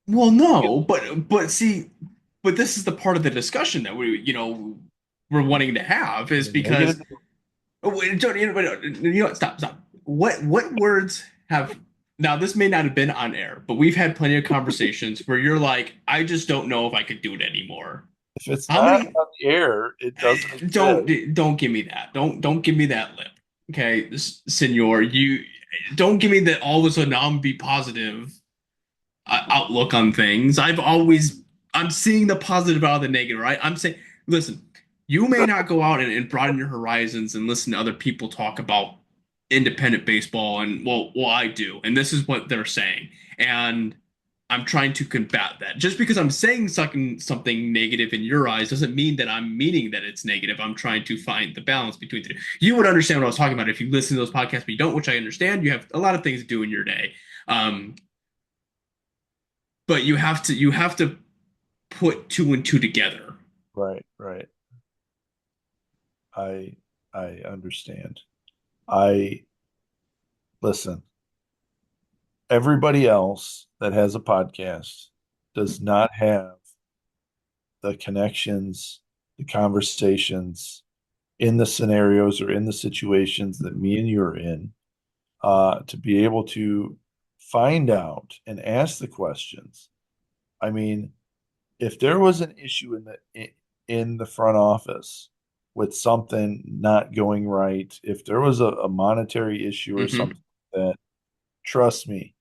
well, no, but see, but this is the part of the discussion that we're wanting to have is because Negative. oh, wait, Jody, what, stop. What words have now? This may not have been on air, but we've had plenty of conversations where you're like, I just don't know if I could do it anymore. If it's How not many? on the air, it doesn't exist. Don't give me that. Don't give me that lip. Okay, Senor, you don't give me that all of a sudden I'm be positive outlook on things. I'm seeing the positive out of the negative, right? I'm saying, listen, you may not go out and broaden your horizons and listen to other people talk about independent baseball, and well, I do, and this is what they're saying, and I'm trying to combat that. Just because I'm saying something negative in your eyes doesn't mean that I'm meaning that it's negative. I'm trying to find the balance between the two. You would understand what I was talking about if you listen to those podcasts, but you don't, which I understand. You have a lot of things to do in your day. But you have to put two and two together. Right, right. I understand. I listen. Everybody else that has a podcast does not have the connections, the conversations in the scenarios or in the situations that me and you are in, to be able to find out and ask the questions. I mean, if there was an issue in the front office with something not going right, if there was a monetary issue or Hmm. something like that, trust me,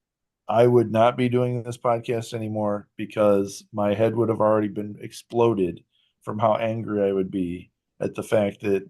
I would not be doing this podcast anymore because my head would have already been exploded from how angry I would be at the fact that,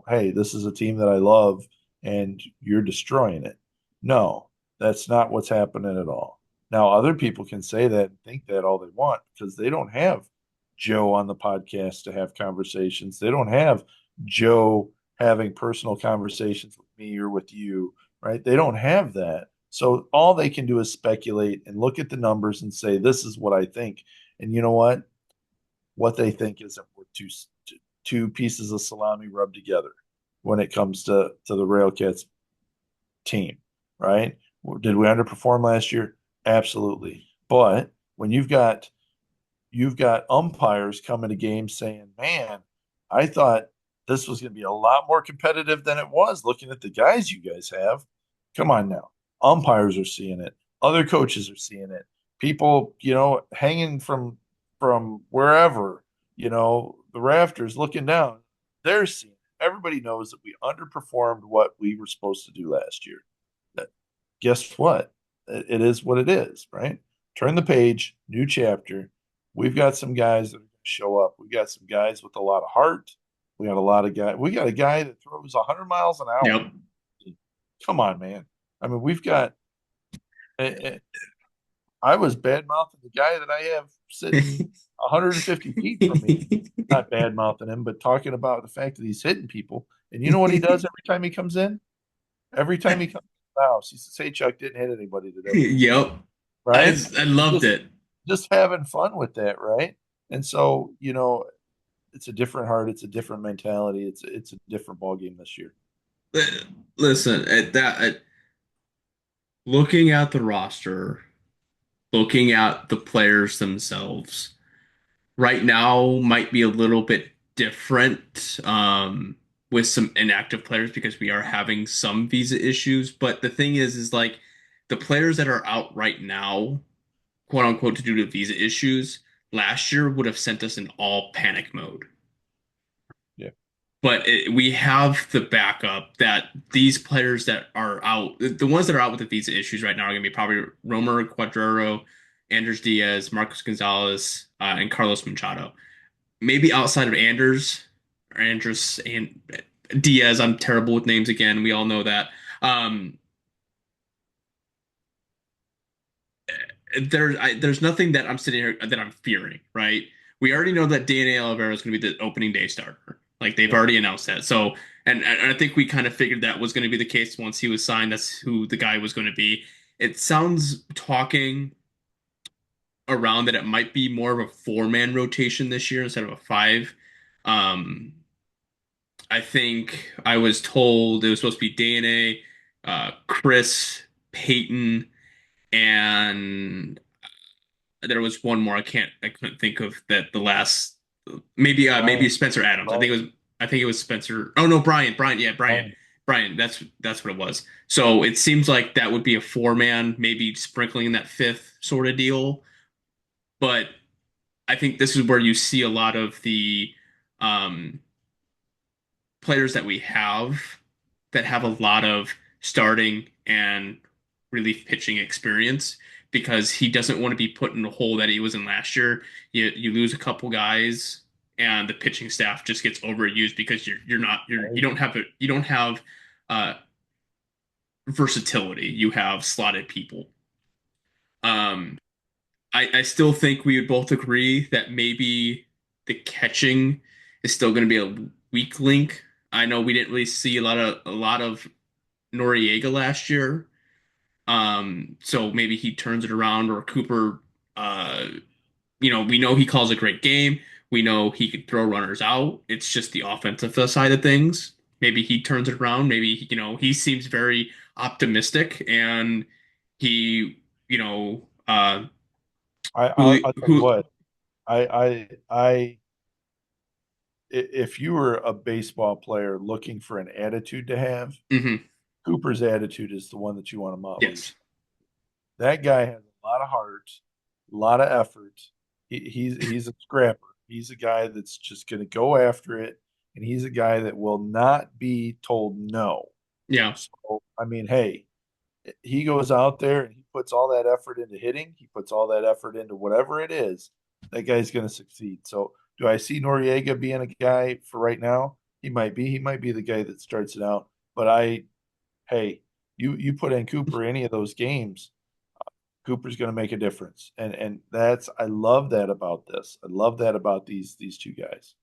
hey, this is a team that I love and you're destroying it. No, that's not what's happening at all. Now, other people can say that and think that all they want because they don't have Joe on the podcast to have conversations. They don't have Joe having personal conversations with me or with you, right? They don't have that. So all they can do is speculate and look at the numbers and say, this is what I think. And you know what? What they think isn't worth two pieces of salami rubbed together when it comes to the RailCats team, right? Did we underperform last year? Absolutely. But when you've got umpires coming to games saying, "Man, I thought this was going to be a lot more competitive than it was looking at the guys you guys have." Come on now. Umpires are seeing it. Other coaches are seeing it. People, hanging from wherever, the rafters looking down, they're seeing it. Everybody knows that we underperformed what we were supposed to do last year. That, guess what? It is what it is, right? Turn the page, new chapter. We've got some guys that are going to show up. We got some guys with a lot of heart. We got a lot of guys. We got a guy that throws 100 miles an hour. Yep. Come on, man. I mean, we've got. I was bad mouthing the guy that I have sitting 150 feet from me. Not bad mouthing him, but talking about the fact that he's hitting people. And you know what he does every time he comes in? Every time he comes to the house, he says, "Hey, Chuck, didn't hit anybody today." Yep. Right? I loved Just it. just having fun with that, right? And so, it's a different heart, it's a different mentality, it's a different ball game this year. Listen, looking at the roster, looking at the players themselves, right now might be a little bit different with some inactive players because we are having some visa issues. But the thing is like the players that are out right now, quote unquote, to due to visa issues, last year would have sent us in all panic mode. Yeah. But we have the backup that these players that are out, the ones that are out with the visa issues right now are going to be probably Romer Cuadraro, Andres Diaz, Marcos Gonzalez, and Carlos Machado. Maybe outside of Andres and Diaz, I'm terrible with names again. We all know that. Um, there's nothing that I'm sitting here that I'm fearing, right? We already know that DNA Oliveira is going to be the opening day starter. Like they've Yep. already announced that. So, and I think we kind of figured that was going to be the case once he was signed. That's who the guy was going to be. It sounds talking around that it might be more of a four-man rotation this year instead of a five. Um, I think I was told it was supposed to be DNA, Chris, Peyton, and there was one more. I couldn't think of that. The last maybe Brian, Spencer Adams. Brian, I think it was Spencer. Oh no, Brian. Yeah, Brian. Brian. That's what it was. So it seems like that would be a four man, maybe sprinkling in that fifth sort of deal. But I think this is where you see a lot of the um, players that we have that have a lot of starting and relief pitching experience because he doesn't want to be put in the hole that he was in last year. You lose a couple guys and the pitching staff just gets overused because you don't have uh, versatility. You have slotted people. Um, I still think we would both agree that maybe the catching is still going to be a weak link. I know we didn't really see a lot of Noriega last year. So maybe he turns it around or Cooper, uh, we know he calls a great game. We know he could throw runners out. It's just the offensive side of things. Maybe he turns it around. Maybe, he seems very optimistic and He, you know, I'll tell you who, what. If you were a baseball player looking for an attitude to have, mhm, Cooper's attitude is the one that you want to model yes, yourself. That guy has a lot of heart, a lot of effort. He's a scrapper. He's a guy that's just going to go after it, and he's a guy that will not be told no. yeah, So I mean, hey, he goes out there and he puts all that effort into hitting. He puts all that effort into whatever it is. That guy's going to succeed. So, do I see Noriega being a guy for right now? He might be. He might be the guy that starts it out. But hey, you put in Cooper any of those games, Cooper's going to make a difference. And that's I love that about this. I love that about these two guys.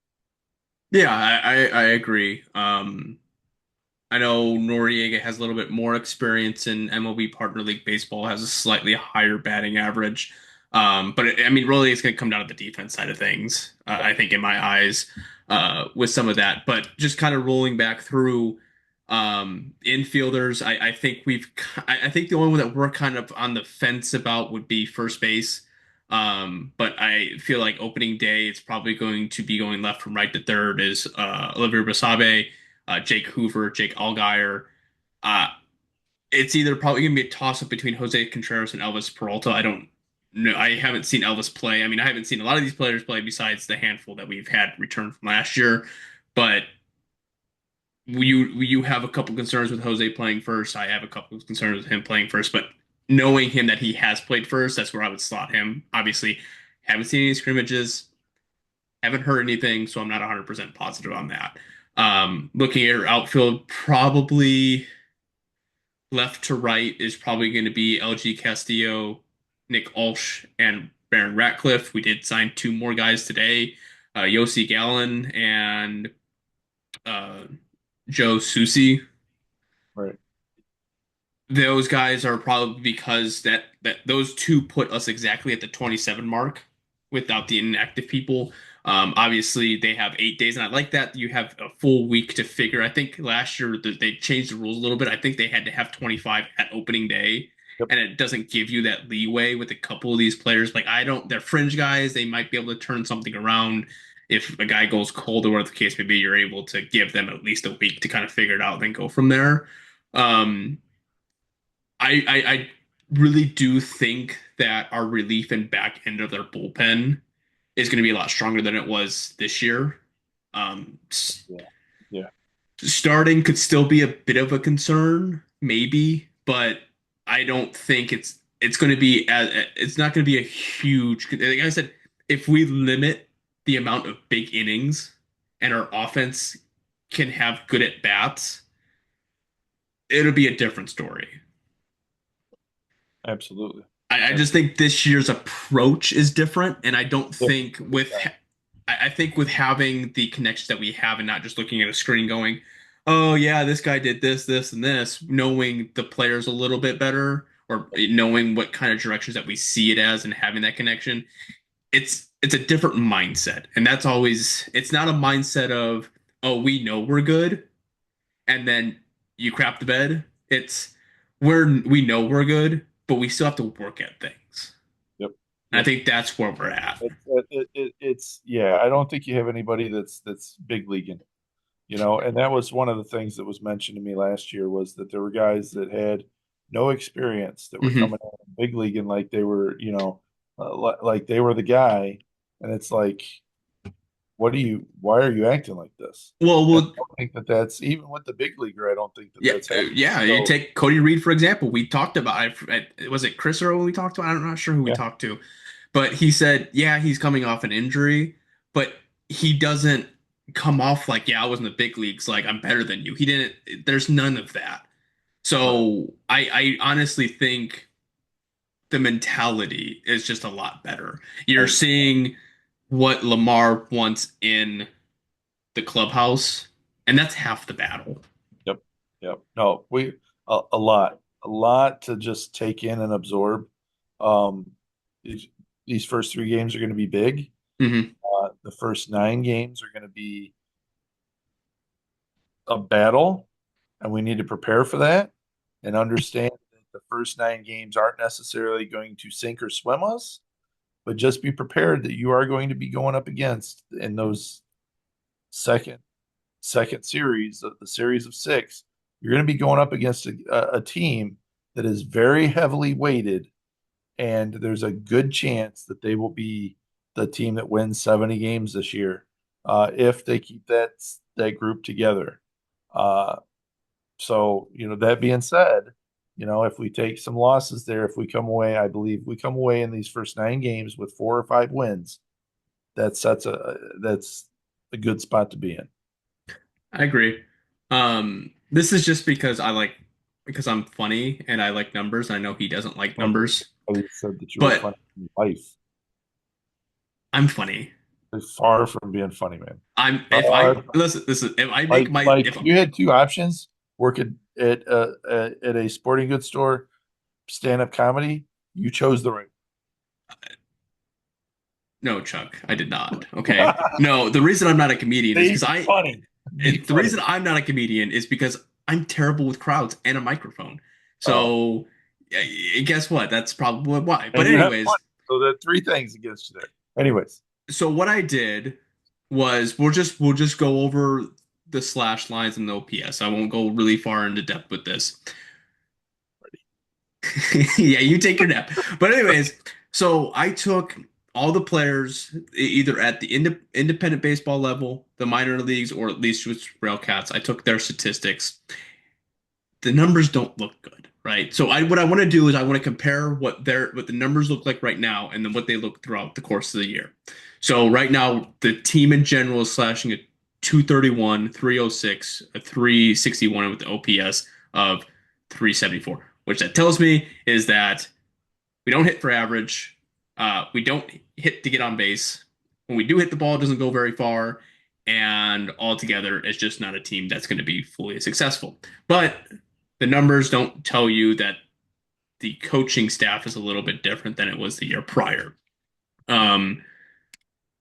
yeah, I agree. I know Noriega has a little bit more experience in MLB Partner League Baseball, has a slightly higher batting average. But I mean, really, it's going to come down to the defense side of things, I think, in my eyes, with some of that. But just kind of rolling back through infielders, I think I think the only one that we're kind of on the fence about would be first base. But I feel like opening day, it's probably going to be going left from right to third is Olivier Basabe, Jake Hoover, Jake Allgaier. Uh, it's either probably going to be a toss up between Jose Contreras and Elvis Peralta. I don't know. I haven't seen Elvis play. I mean, I haven't seen a lot of these players play besides the handful that we've had return from last year. But you have a couple concerns with Jose playing first. I have a couple of concerns with him playing first. But knowing him that he has played first, that's where I would slot him. Obviously, haven't seen any scrimmages, haven't heard anything, so I'm not 100% positive on that. Looking at our outfield, probably left to right is probably going to be LG Castillo, Nick Olsh, and Baron Ratcliffe. We did sign two more guys today, Yossi Gallon and uh, Joe Susi. Right. Those guys are probably because that those two put us exactly at the 27 mark without the inactive people. Obviously, they have 8 days, and I like that you have a full week to figure. I think last year they changed the rules a little bit. I think they had to have 25 at opening day, Yep. and it doesn't give you that leeway with a couple of these players. Like I don't, they're fringe guys. They might be able to turn something around if a guy goes cold or whatever the case may be. You're able to give them at least a week to kind of figure it out, and then go from there. Um, I really do think that our relief and back end of their bullpen is going to be a lot stronger than it was this year. Um, Yeah. Yeah. Starting could still be a bit of a concern, maybe, but I don't think it's going to be it's not going to be a huge. Like I said, if we limit the amount of big innings and our offense can have good at bats, it'll be a different story. Absolutely. I just think this year's approach is different, and I don't Different. think I think with having the connections that we have and not just looking at a screen going, oh yeah, this guy did this, this, and this, knowing the players a little bit better or knowing what kind of directions that we see it as and having that connection, it's a different mindset, and that's always it's not a mindset of oh we know we're good and then you crap the bed. It's we know we're good, but we still have to work at things. Yep. And I Yep. think that's where we're at. It's yeah. I don't think you have anybody that's big leaguing, and that was one of the things that was mentioned to me last year was that there were guys that had no experience that were Hmm. coming in big leaguing like they were, like they were the guy, and it's like, why are you acting like this? Well, And I well, don't think that that's even with the big leaguer. I don't think that yeah, that's happening. yeah. You So take Cody Reed for example. We talked about was it Chris Earl we talked to? I'm not sure who we yeah, talked to, but he said, yeah, he's coming off an injury, but he doesn't come off like, yeah, I was in the big leagues, like I'm better than you. He didn't. There's none of that. right. So I honestly think the mentality is just a lot better. You're I, seeing what Lamar wants in the clubhouse, and that's half the battle. yep, yep. No, a lot to just take in and absorb. Um, these, these first three games are going to be big. Hmm. The first nine games are going to be a battle, and we need to prepare for that and understand the first 9 games aren't necessarily going to sink or swim us, but just be prepared that you are going to be going up against in those second series, the series of 6. You're going to be going up against a team that is very heavily weighted, and there's a good chance that they will be the team that wins 70 games this year if they keep that group together. So, that being said, if we take some losses there, if we come away, I believe we come away in these first 9 games with 4 or 5 wins, that's a good spot to be in. I agree. This is just because because I'm funny and I like numbers. I know he doesn't like numbers, I said that you were but funny in life. I'm funny. Far from being funny, man. I'm if I listen, if I make my Like if you had 2 options: work at a sporting goods store, stand up comedy. You chose the right. no, Chuck, I did not. Okay. No, the reason I'm not a comedian is Be because funny. Be the funny. reason I'm not a comedian is because I'm terrible with crowds and a microphone. Oh. So guess what? That's probably why. But And you have fun. anyways, So there are 3 things against you there. Anyways, so what I did was we'll just go over the slash lines and the OPS. I won't go really far into depth with this. Yeah, you take your nap. But anyways, so I took all the players either at the independent baseball level, the minor leagues, or at least with RailCats. I took their statistics. The numbers don't look good, right? So what I want to do is I want to compare what the numbers look like right now and then what they look throughout the course of the year. So right now the team in general is slashing a 231, 306, a 361 with the OPS of 374, which that tells me is that we don't hit for average. We don't hit to get on base. When we do hit the ball, it doesn't go very far. And altogether, it's just not a team that's going to be fully successful. But the numbers don't tell you that the coaching staff is a little bit different than it was the year prior.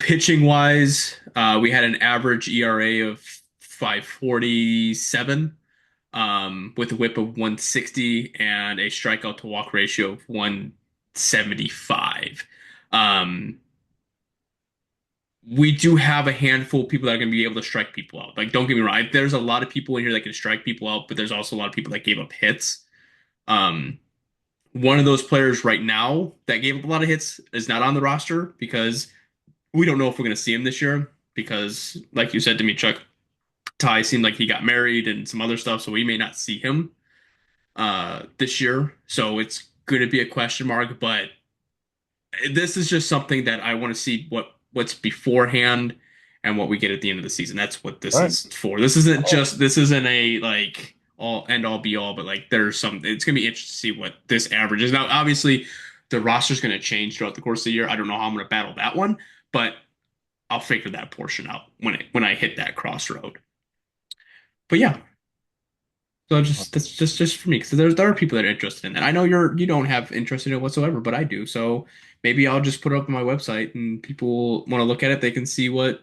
Pitching wise, we had an average ERA of 547 with a whip of 160 and a strikeout to walk ratio of 175. We do have a handful of people that are going to be able to strike people out. Like, don't get me wrong, there's a lot of people in here that can strike people out, but there's also a lot of people that gave up hits. One of those players right now that gave up a lot of hits is not on the roster because we don't know if we're going to see him this year. Because, like you said to me, Chuck, Ty seemed like he got married and some other stuff, so we may not see him this year. So it's going to be a question mark, but this is just something that I want to see what's beforehand and what we get at the end of the season. That's what this is for. This isn't a like all end all be all, but like there's some it's gonna be interesting to see what this average is. Now, obviously, the roster's gonna change throughout the course of the year. I don't know how I'm gonna battle that one, but I'll figure that portion out when I hit that crossroad. But yeah. So that's just for me because there are people that are interested in that. I know you don't have interest in it whatsoever, but I do. So maybe I'll just put it up on my website and people want to look at it. They can see what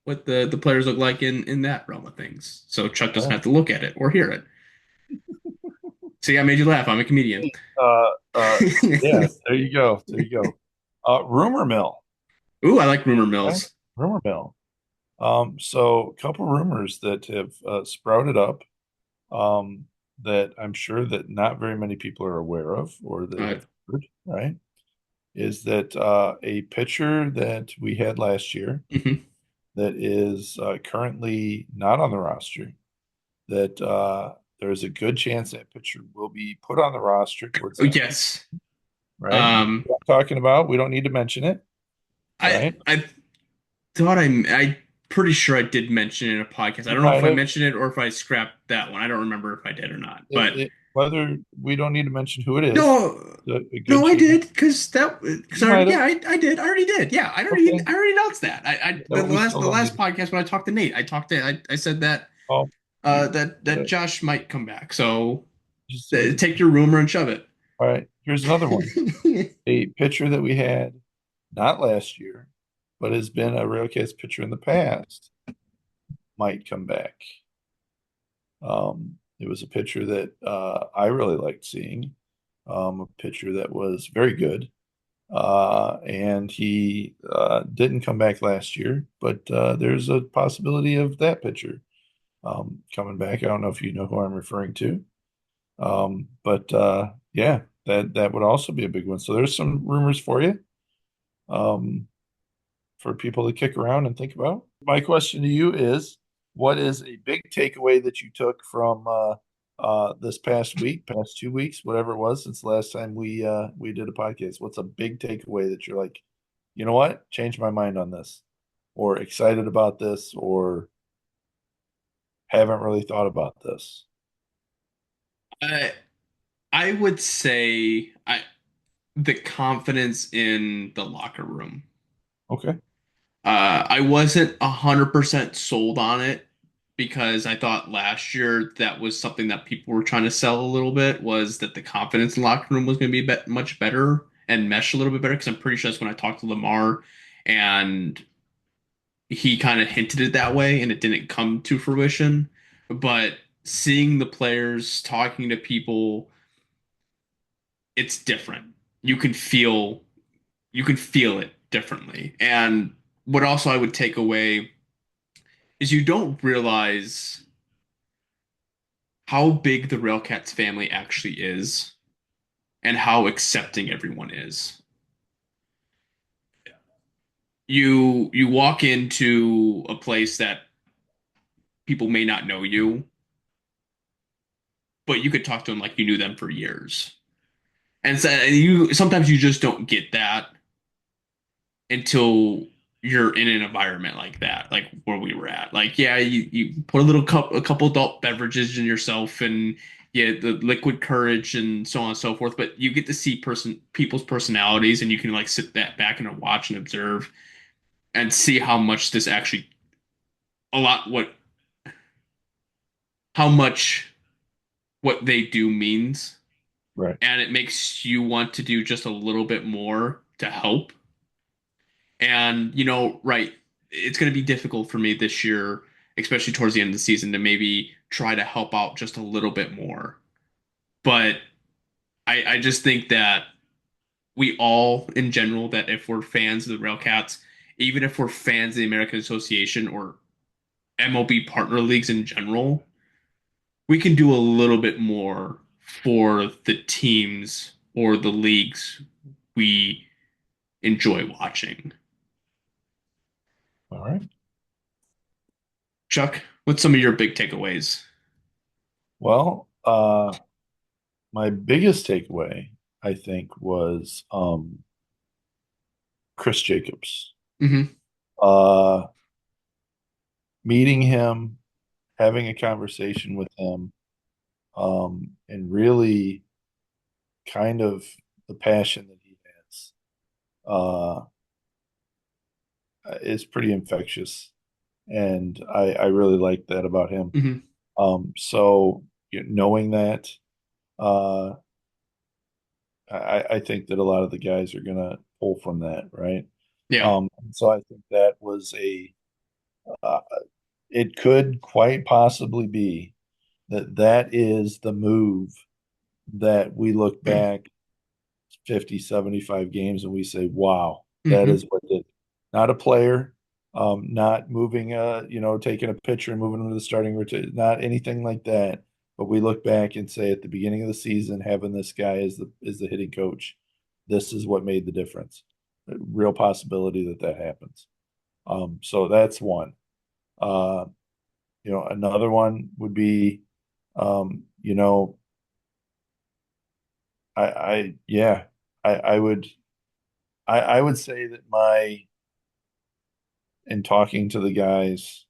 the players look like in that realm of things. So Chuck doesn't have to look at it or hear it. See, I made you laugh. I'm a comedian. Yeah, there you go. There you go. Rumor mill. Ooh, I like rumor mills. Rumor mill. So a couple rumors that have sprouted up that I'm sure that not very many people are aware of or that have heard, right? Is that a pitcher that we had last year that is currently not on the roster, that there's a good chance that pitcher will be put on the roster towards the end. Yes. Right? I'm talking about, we don't need to mention it. Right? I thought I'm pretty sure I did mention it in a podcast. I don't know if I mentioned it or if I scrapped that one. I don't remember if I did or not. But whether we don't need to mention who it is. No, I did because I did. I already did. Yeah, I already announced that. The last podcast when I talked to Nate, I said that that Josh might come back. So take your rumor and shove it. All right, here's another one. A pitcher that we had not last year, but has been a RailCats pitcher in the past, might come back. It was a pitcher that I really liked seeing. a pitcher that was very good. And he didn't come back last year, but there's a possibility of that pitcher coming back. I don't know if you know who I'm referring to. But yeah, that would also be a big one. So there's some rumors for you, um, for people to kick around and think about. My question to you is, what is a big takeaway that you took from this past week, past 2 weeks, whatever it was since the last time we did a podcast? What's a big takeaway that you're like, you know what, changed my mind on this, or excited about this, or haven't really thought about this? I I would say the confidence in the locker room. Okay. I wasn't 100% sold on it because I thought last year that was something that people were trying to sell a little bit, was that the confidence in the locker room was going to be much better and mesh a little bit better. Because I'm pretty sure that's when I talked to Lamar and he kind of hinted it that way and it didn't come to fruition. But seeing the players, talking to people, it's different. You can feel you can feel it differently. And what also I would take away is you don't realize how big the RailCats family actually is and how accepting everyone is. You walk into a place that people may not know you, but you could talk to them like you knew them for years. And so you sometimes you just don't get that until you're in an environment like that, like where we were at. Like, yeah, you put a couple adult beverages in yourself and yeah, the liquid courage and so on and so forth, but you get to see people's personalities and you can like sit that back and watch and observe and see how much this actually a lot what how much what they do means. Right. And it makes you want to do just a little bit more to help. And, right, it's going to be difficult for me this year, especially towards the end of the season, to maybe try to help out just a little bit more. But I just think that we all, in general, that if we're fans of the Railcats, even if we're fans of the American Association or MLB partner leagues in general, we can do a little bit more for the teams or the leagues we enjoy watching. All right. Chuck, what's some of your big takeaways? Well, my biggest takeaway, I think, was Chris Jacobs. Hmm. Uh, Meeting him, having a conversation with him, and really kind of the passion that he has uh, is pretty infectious, and I really like that about him. Hmm. So knowing that, uh, I think that a lot of the guys are gonna pull from that, right? Yeah. So I think that was uh, it could quite possibly be that is the move that we look back 50, 75 games and we say, wow, that Hmm. is what did. Not a player, not moving, taking a pitcher and moving him to the starting rotation, not anything like that. But we look back and say at the beginning of the season, having this guy as the hitting coach, this is what made the difference. A real possibility that happens. So that's one. Uh, another one would be, um, you know, yeah, I would, I would say that in talking to the guys,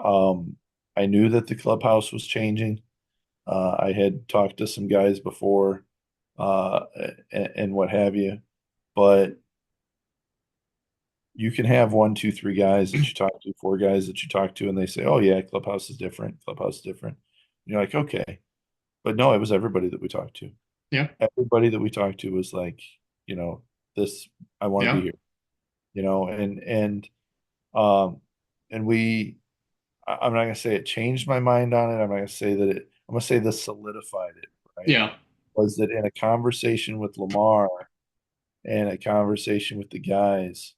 um, I knew that the clubhouse was changing. I had talked to some guys before, uh, and what have you, but you can have one, two, three guys that you talk to, four guys that you talk to, and they say, "Oh yeah, clubhouse is different. Clubhouse is different." And you're like, okay, but no, it was everybody that we talked to. Yeah. Everybody that we talked to was like, you know, this, I want to be Yeah. here, um, and I'm not gonna say it changed my mind on it. I'm not gonna say that I'm gonna say this solidified it, right? Yeah. was that in a conversation with Lamar and a conversation with the guys,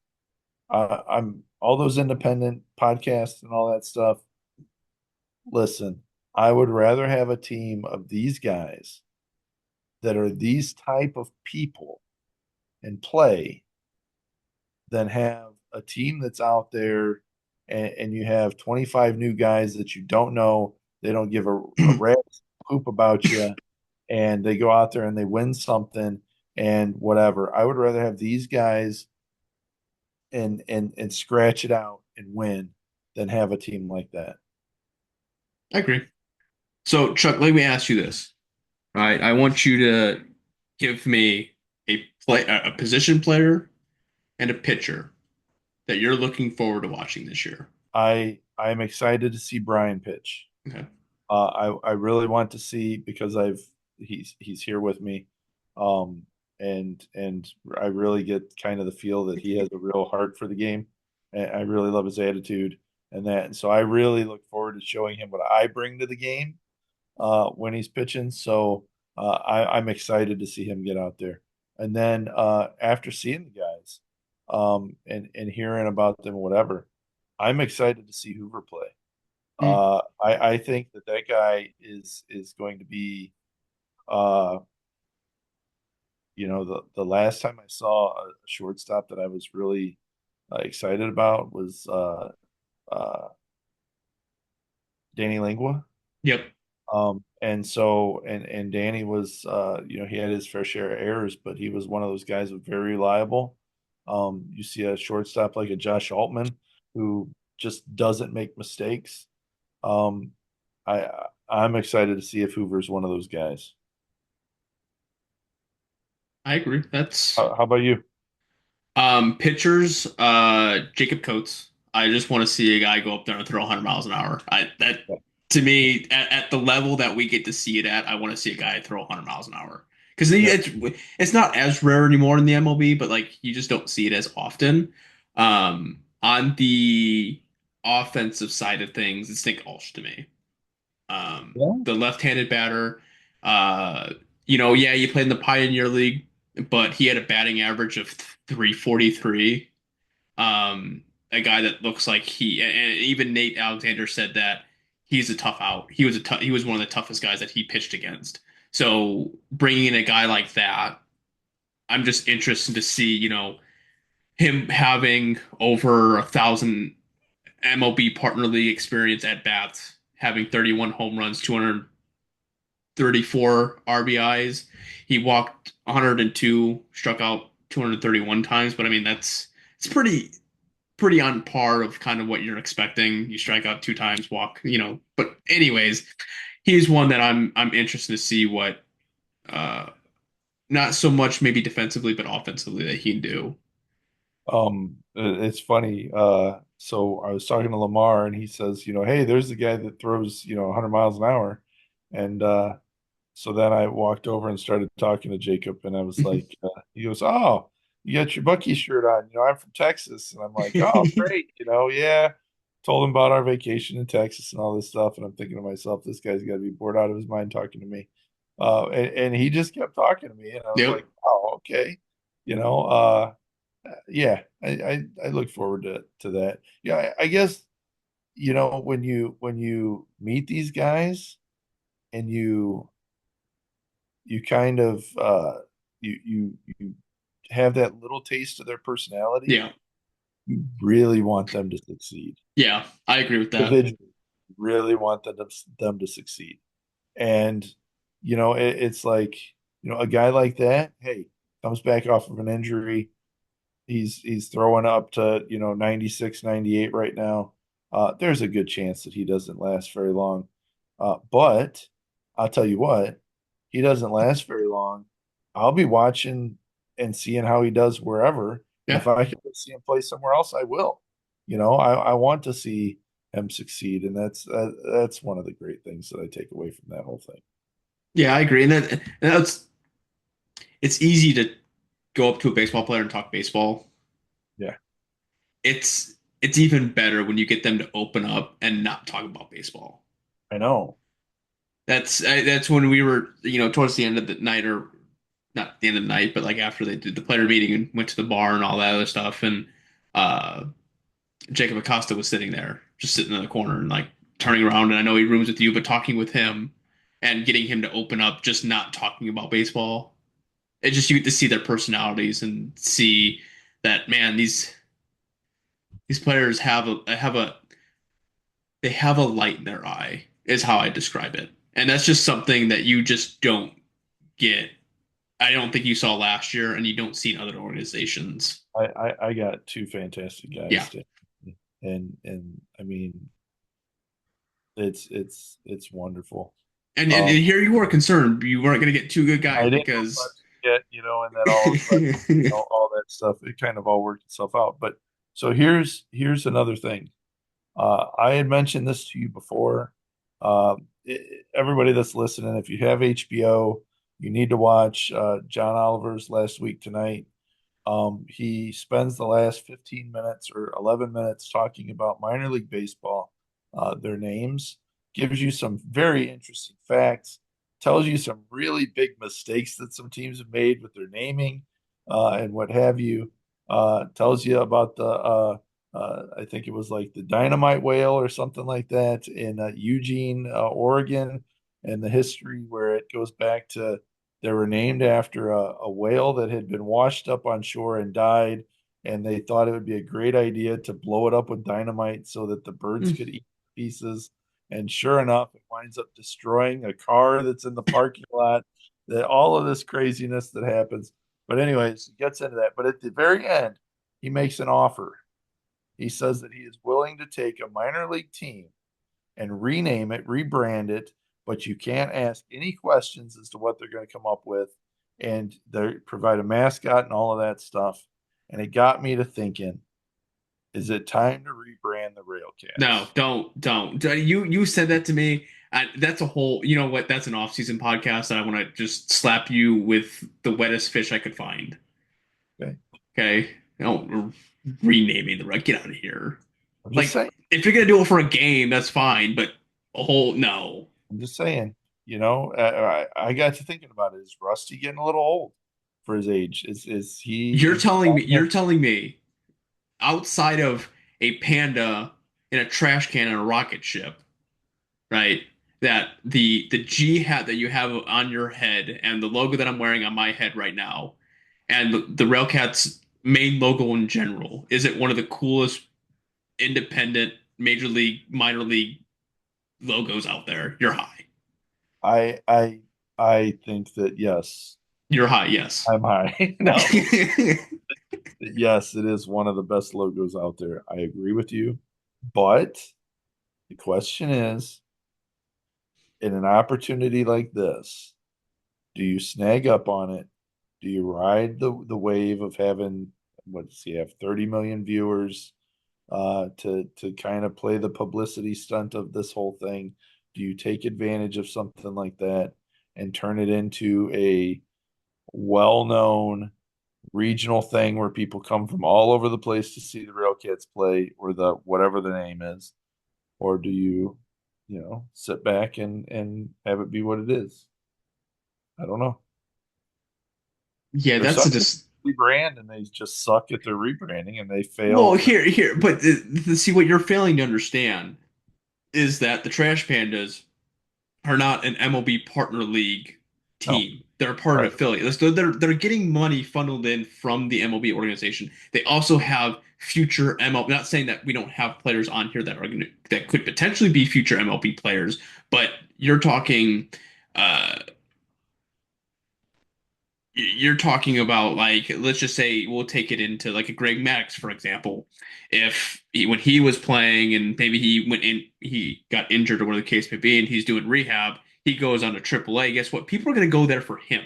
I'm all those independent podcasts and all that stuff. Listen, I would rather have a team of these guys that are these type of people and play than have a team that's out there and you have 25 new guys that you don't know. They don't give a rat's poop about you, and they go out there and they win something and whatever. I would rather have these guys and scratch it out and win than have a team like that. I agree. So, Chuck, let me ask you this. All right, I want you to give me a position player and a pitcher that you're looking forward to watching this year. I'm excited to see Brian pitch. Okay. I really want to see because he's here with me, um, and I really get kind of the feel that he has a real heart for the game, and I really love his attitude and that. And so I really look forward to showing him what I bring to the game when he's pitching. So I'm excited to see him get out there. And then after seeing the guys and hearing about them, whatever, I'm excited to see Hoover play. Hmm. I think that that guy is going to be, uh, the last time I saw a shortstop that I was really excited about was uh, Danny Lingua. Yep. And Danny was, he had his fair share of errors, but he was one of those guys who was very reliable. You see a shortstop like a Josh Altman who just doesn't make mistakes. Um, I'm excited to see if Hoover's one of those guys. I agree. That's How about you? pitchers, Jacob Coates. I just want to see a guy go up there and throw 100 miles an hour. I that to me at the level that we get to see it at, I want to see a guy throw 100 miles an hour because Yeah. it's not as rare anymore in the MLB, but like you just don't see it as often. On the offensive side of things, it's Nick Ulsh to me. Yeah. The left-handed batter. Uh, yeah, you played in the Pioneer League, but he had a batting average of 343. A guy that looks like and even Nate Alexander said that he's a tough out. He was one of the toughest guys that he pitched against. So bringing in a guy like that, I'm just interested to see, him having over 1,000 MLB partner league experience at bats, having 31 home runs, 234 RBIs. He walked 102, struck out 231 times, but I mean it's pretty on par of kind of what you're expecting. You strike out two times, walk, But anyways, he's one that I'm interested to see what uh not so much maybe defensively, but offensively that he can do. It's funny. So I was talking to Lamar and he says, hey, there's the guy that throws, 100 miles an hour. And so then I walked over and started talking to Jacob and I was like, he goes, oh, you got your Bucky shirt on. I'm from Texas. And I'm like, oh, great. Yeah. Told him about our vacation in Texas and all this stuff. And I'm thinking to myself, this guy's got to be bored out of his mind talking to me. And he just kept talking to me. And I was Yep. like, oh, okay. You know, uh, yeah, I look forward to that. Yeah, I guess when you meet these guys and you kind of you have that little taste of their personality, Yeah. you really want them to succeed. Yeah, I agree with that. Individually, you really want them to succeed. And it's like, a guy like that, hey, comes back off of an injury. He's throwing up to 96, 98 right now. There's a good chance that he doesn't last very long. But I'll tell you what, he doesn't last very long. I'll be watching and seeing how he does wherever. And Yeah. if I can see him play somewhere else, I will. I want to see him succeed, and that's one of the great things that I take away from that whole thing. Yeah, I agree. And that's it's easy to go up to a baseball player and talk baseball. Yeah, It's even better when you get them to open up and not talk about baseball. I know. That's when we were, towards the end of the night, or not the end of the night, but like after they did the player meeting and went to the bar and all that other stuff. And uh, Jacob Acosta was sitting there, just sitting in the corner and like turning around. And I know he rooms with you, but talking with him and getting him to open up, just not talking about baseball. It just, you get to see their personalities and see that, man, these players have a light in their eye, is how I describe it. And that's just something that you just don't get. I don't think you saw last year, and you don't see in other organizations. I got two fantastic Yeah. guys, and I mean, it's wonderful. And here you were concerned you weren't going to get two good I guys didn't know because yet, and that all of a sudden, all that stuff, it kind of all worked itself out. But so here's another thing. I had mentioned this to you before. Everybody that's listening, if you have HBO, you need to watch John Oliver's Last Week Tonight. He spends the last 15 minutes or 11 minutes talking about minor league baseball, their names, gives you some very interesting facts, tells you some really big mistakes that some teams have made with their naming and what have you. Tells you about I think it was like the dynamite whale or something like that in Eugene, Oregon, and the history where it goes back to they were named after a whale that had been washed up on shore and died, and they thought it would be a great idea to blow it up with dynamite so that the birds could eat pieces. And sure enough, it winds up destroying a car that's in the parking lot. That all of this craziness that happens. But anyways, he gets into that. But at the very end, he makes an offer. He says that he is willing to take a minor league team and rename it, rebrand it, but you can't ask any questions as to what they're going to come up with. And they provide a mascot and all of that stuff. And it got me to thinking, is it time to rebrand the RailCats? no, don't. You said that to me. That's a whole, you know what? That's an off-season podcast, and I want to just slap you with the wettest fish I could find. Okay. Okay. Don't renaming the rug. Get out of here. I'm just Like, saying. if you're gonna do it for a game, that's fine, but a whole no. I'm just saying. I got to thinking about it. Is Rusty getting a little old for his age? Is he? You're telling me outside of a panda in a trash can on a rocket ship, right? That the G hat that you have on your head and the logo that I'm wearing on my head right now, and the Railcats main logo in general, is it one of the coolest independent major league, minor league logos out there? You're high. I think that yes, You're high, yes. I'm high. No, yes, it is one of the best logos out there. I agree with you, but the question is, in an opportunity like this, do you snag up on it? Do you ride the wave of having what does he have 30 million viewers to kind of play the publicity stunt of this whole thing? Do you take advantage of something like that and turn it into a well-known regional thing where people come from all over the place to see the RailCats play or the whatever the name is? Or do you, sit back and have it be what it is? I don't know. Yeah, There's that's a some just rebrand and they just suck at their rebranding and they well fail. here, but see what you're failing to understand is that the Trash Pandas are not an MLB partner league No, team. They're a part of right. an affiliate. So they're getting money funneled in from the MLB organization. They also have future MLB. Not saying that we don't have players on here that could potentially be future MLB players, but uh, you're talking about, like, let's just say we'll take it into like a Greg Maddox, for example. When he was playing and maybe he got injured or whatever the case may be, and he's doing rehab, he goes on to AAA. Guess what? People are going to go there for him,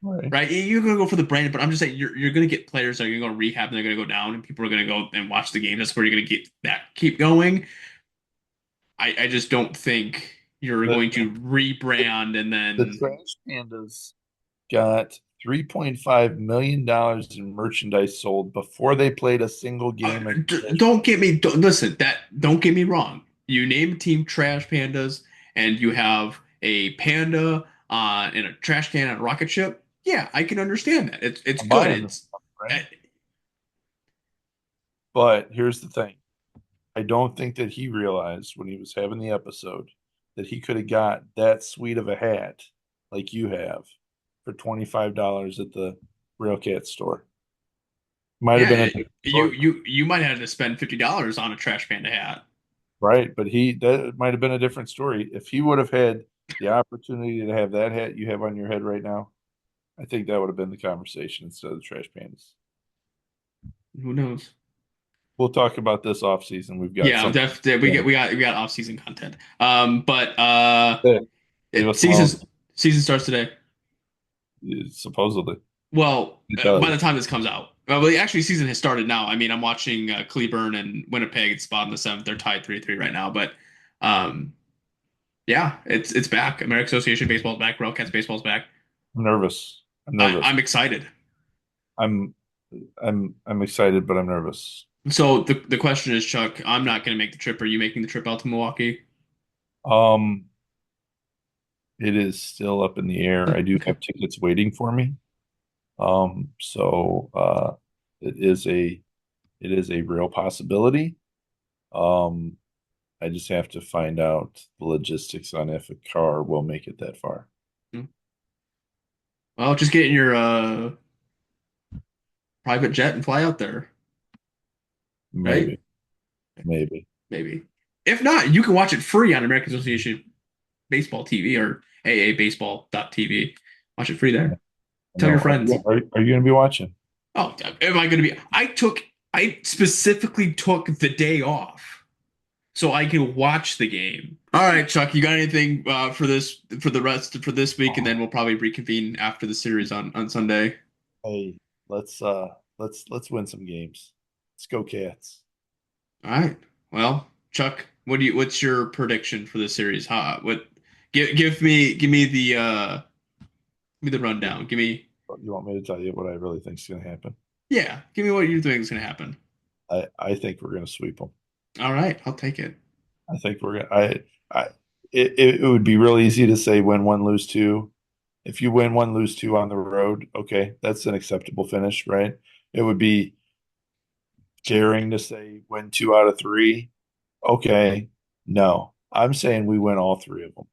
Right. right? You're going to go for the brand, but I'm just saying you're going to get players that are going to go to rehab and they're going to go down, and people are going to go and watch the game. That's where you're going to get that keep going. I just don't think you're The, going to rebrand and the then Trash Pandas got $3.5 million in merchandise sold before they played a single game. don't get me listen, that don't get me wrong. You name Team Trash Pandas and you have a panda in a trash can on a rocket ship, yeah, I can understand that. It's I'm good. buying this It's stuff, right? But here's the thing. I don't think that he realized when he was having the episode that he could have got that sweet of a hat like you have for $25 at the RailCat store. Might have yeah. been a different story, You might have to spend $50 on a trash panda hat. right? But that might have been a different story. If he would have had the opportunity to have that hat you have on your head right now, I think that would have been the conversation instead of the trash pandas. Who knows? We'll talk about this off season. We've got Yeah, some. definitely. We got off season content. But Leave us alone. season starts today. Supposedly, Well, it by the does. time this comes out, well, actually, season has started now. I mean, I'm watching Cleburne and Winnipeg. It's bottom of the seventh. They're tied 3-3 right now. But um, yeah, it's back. American Association baseball's back. RailCats baseball's back. I'm nervous. I'm I, nervous. I'm excited. I'm I'm excited, but I'm nervous. So the question is, Chuck, I'm not going to make the trip. Are you making the trip out to Milwaukee? Um, it is still up in the air. I do Okay. have tickets waiting for me. So it is a real possibility. Um, I just have to find out the logistics on if a car will make it that far. Well, just get in your private jet and fly out there, right? Maybe, maybe. Maybe. If not, you can watch it free on American Association Baseball TV or aabaseball.tv. Watch it free there. Tell your No, friends. are you going to be watching? Oh, am I going to be? I specifically took the day off so I can watch the game. All right, Chuck, you got anything for this week, and then we'll probably reconvene after the series on Sunday. Hey, let's let's win some games. Let's go, Cats. All right. Well, Chuck, what's your prediction for the series? Give me the rundown. Give me You want me to tell you what I really think is going to happen? Yeah, give me what you think is going to happen. I think we're going to sweep them. All right, I'll take it. I think we're going. I it would be real easy to say win one, lose two. If you win one, lose two on the road, okay, that's an acceptable finish, right? It would be daring to say win two out of three. Okay, no, I'm saying we win all three of them.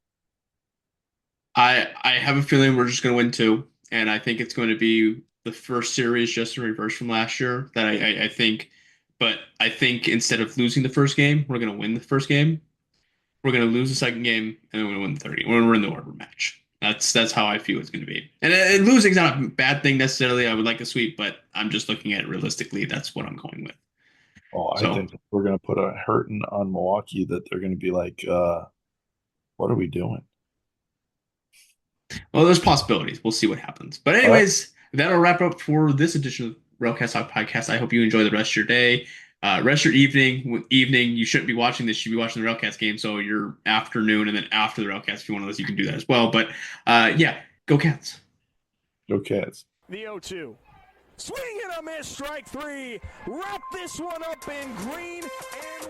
I have a feeling we're just going to win two, and I think it's going to be the first series just in reverse from last year. That I think, but I think instead of losing the first game, we're going to win the first game. We're going to lose the second game, and then we're going to win the third game. We're in the order match. That's how I feel it's going to be. And losing's not a bad thing necessarily. I would like a sweep, but I'm just looking at it realistically. That's what I'm going with. Oh, I So, think we're going to put a hurting on Milwaukee that they're going to be like, what are we doing? well, there's possibilities. We'll see what happens. But All right. anyways, that'll wrap up for this edition of RailCats Talk Podcast. I hope you enjoy the rest of your day. Rest of your evening. You shouldn't be watching this. You should be watching the RailCats game. So your afternoon and then after the RailCats, if you want to listen, you can do that as well. But yeah, go Cats. Go Cats. The 0-2. Swing and a miss, strike three. Wrap this one up in green and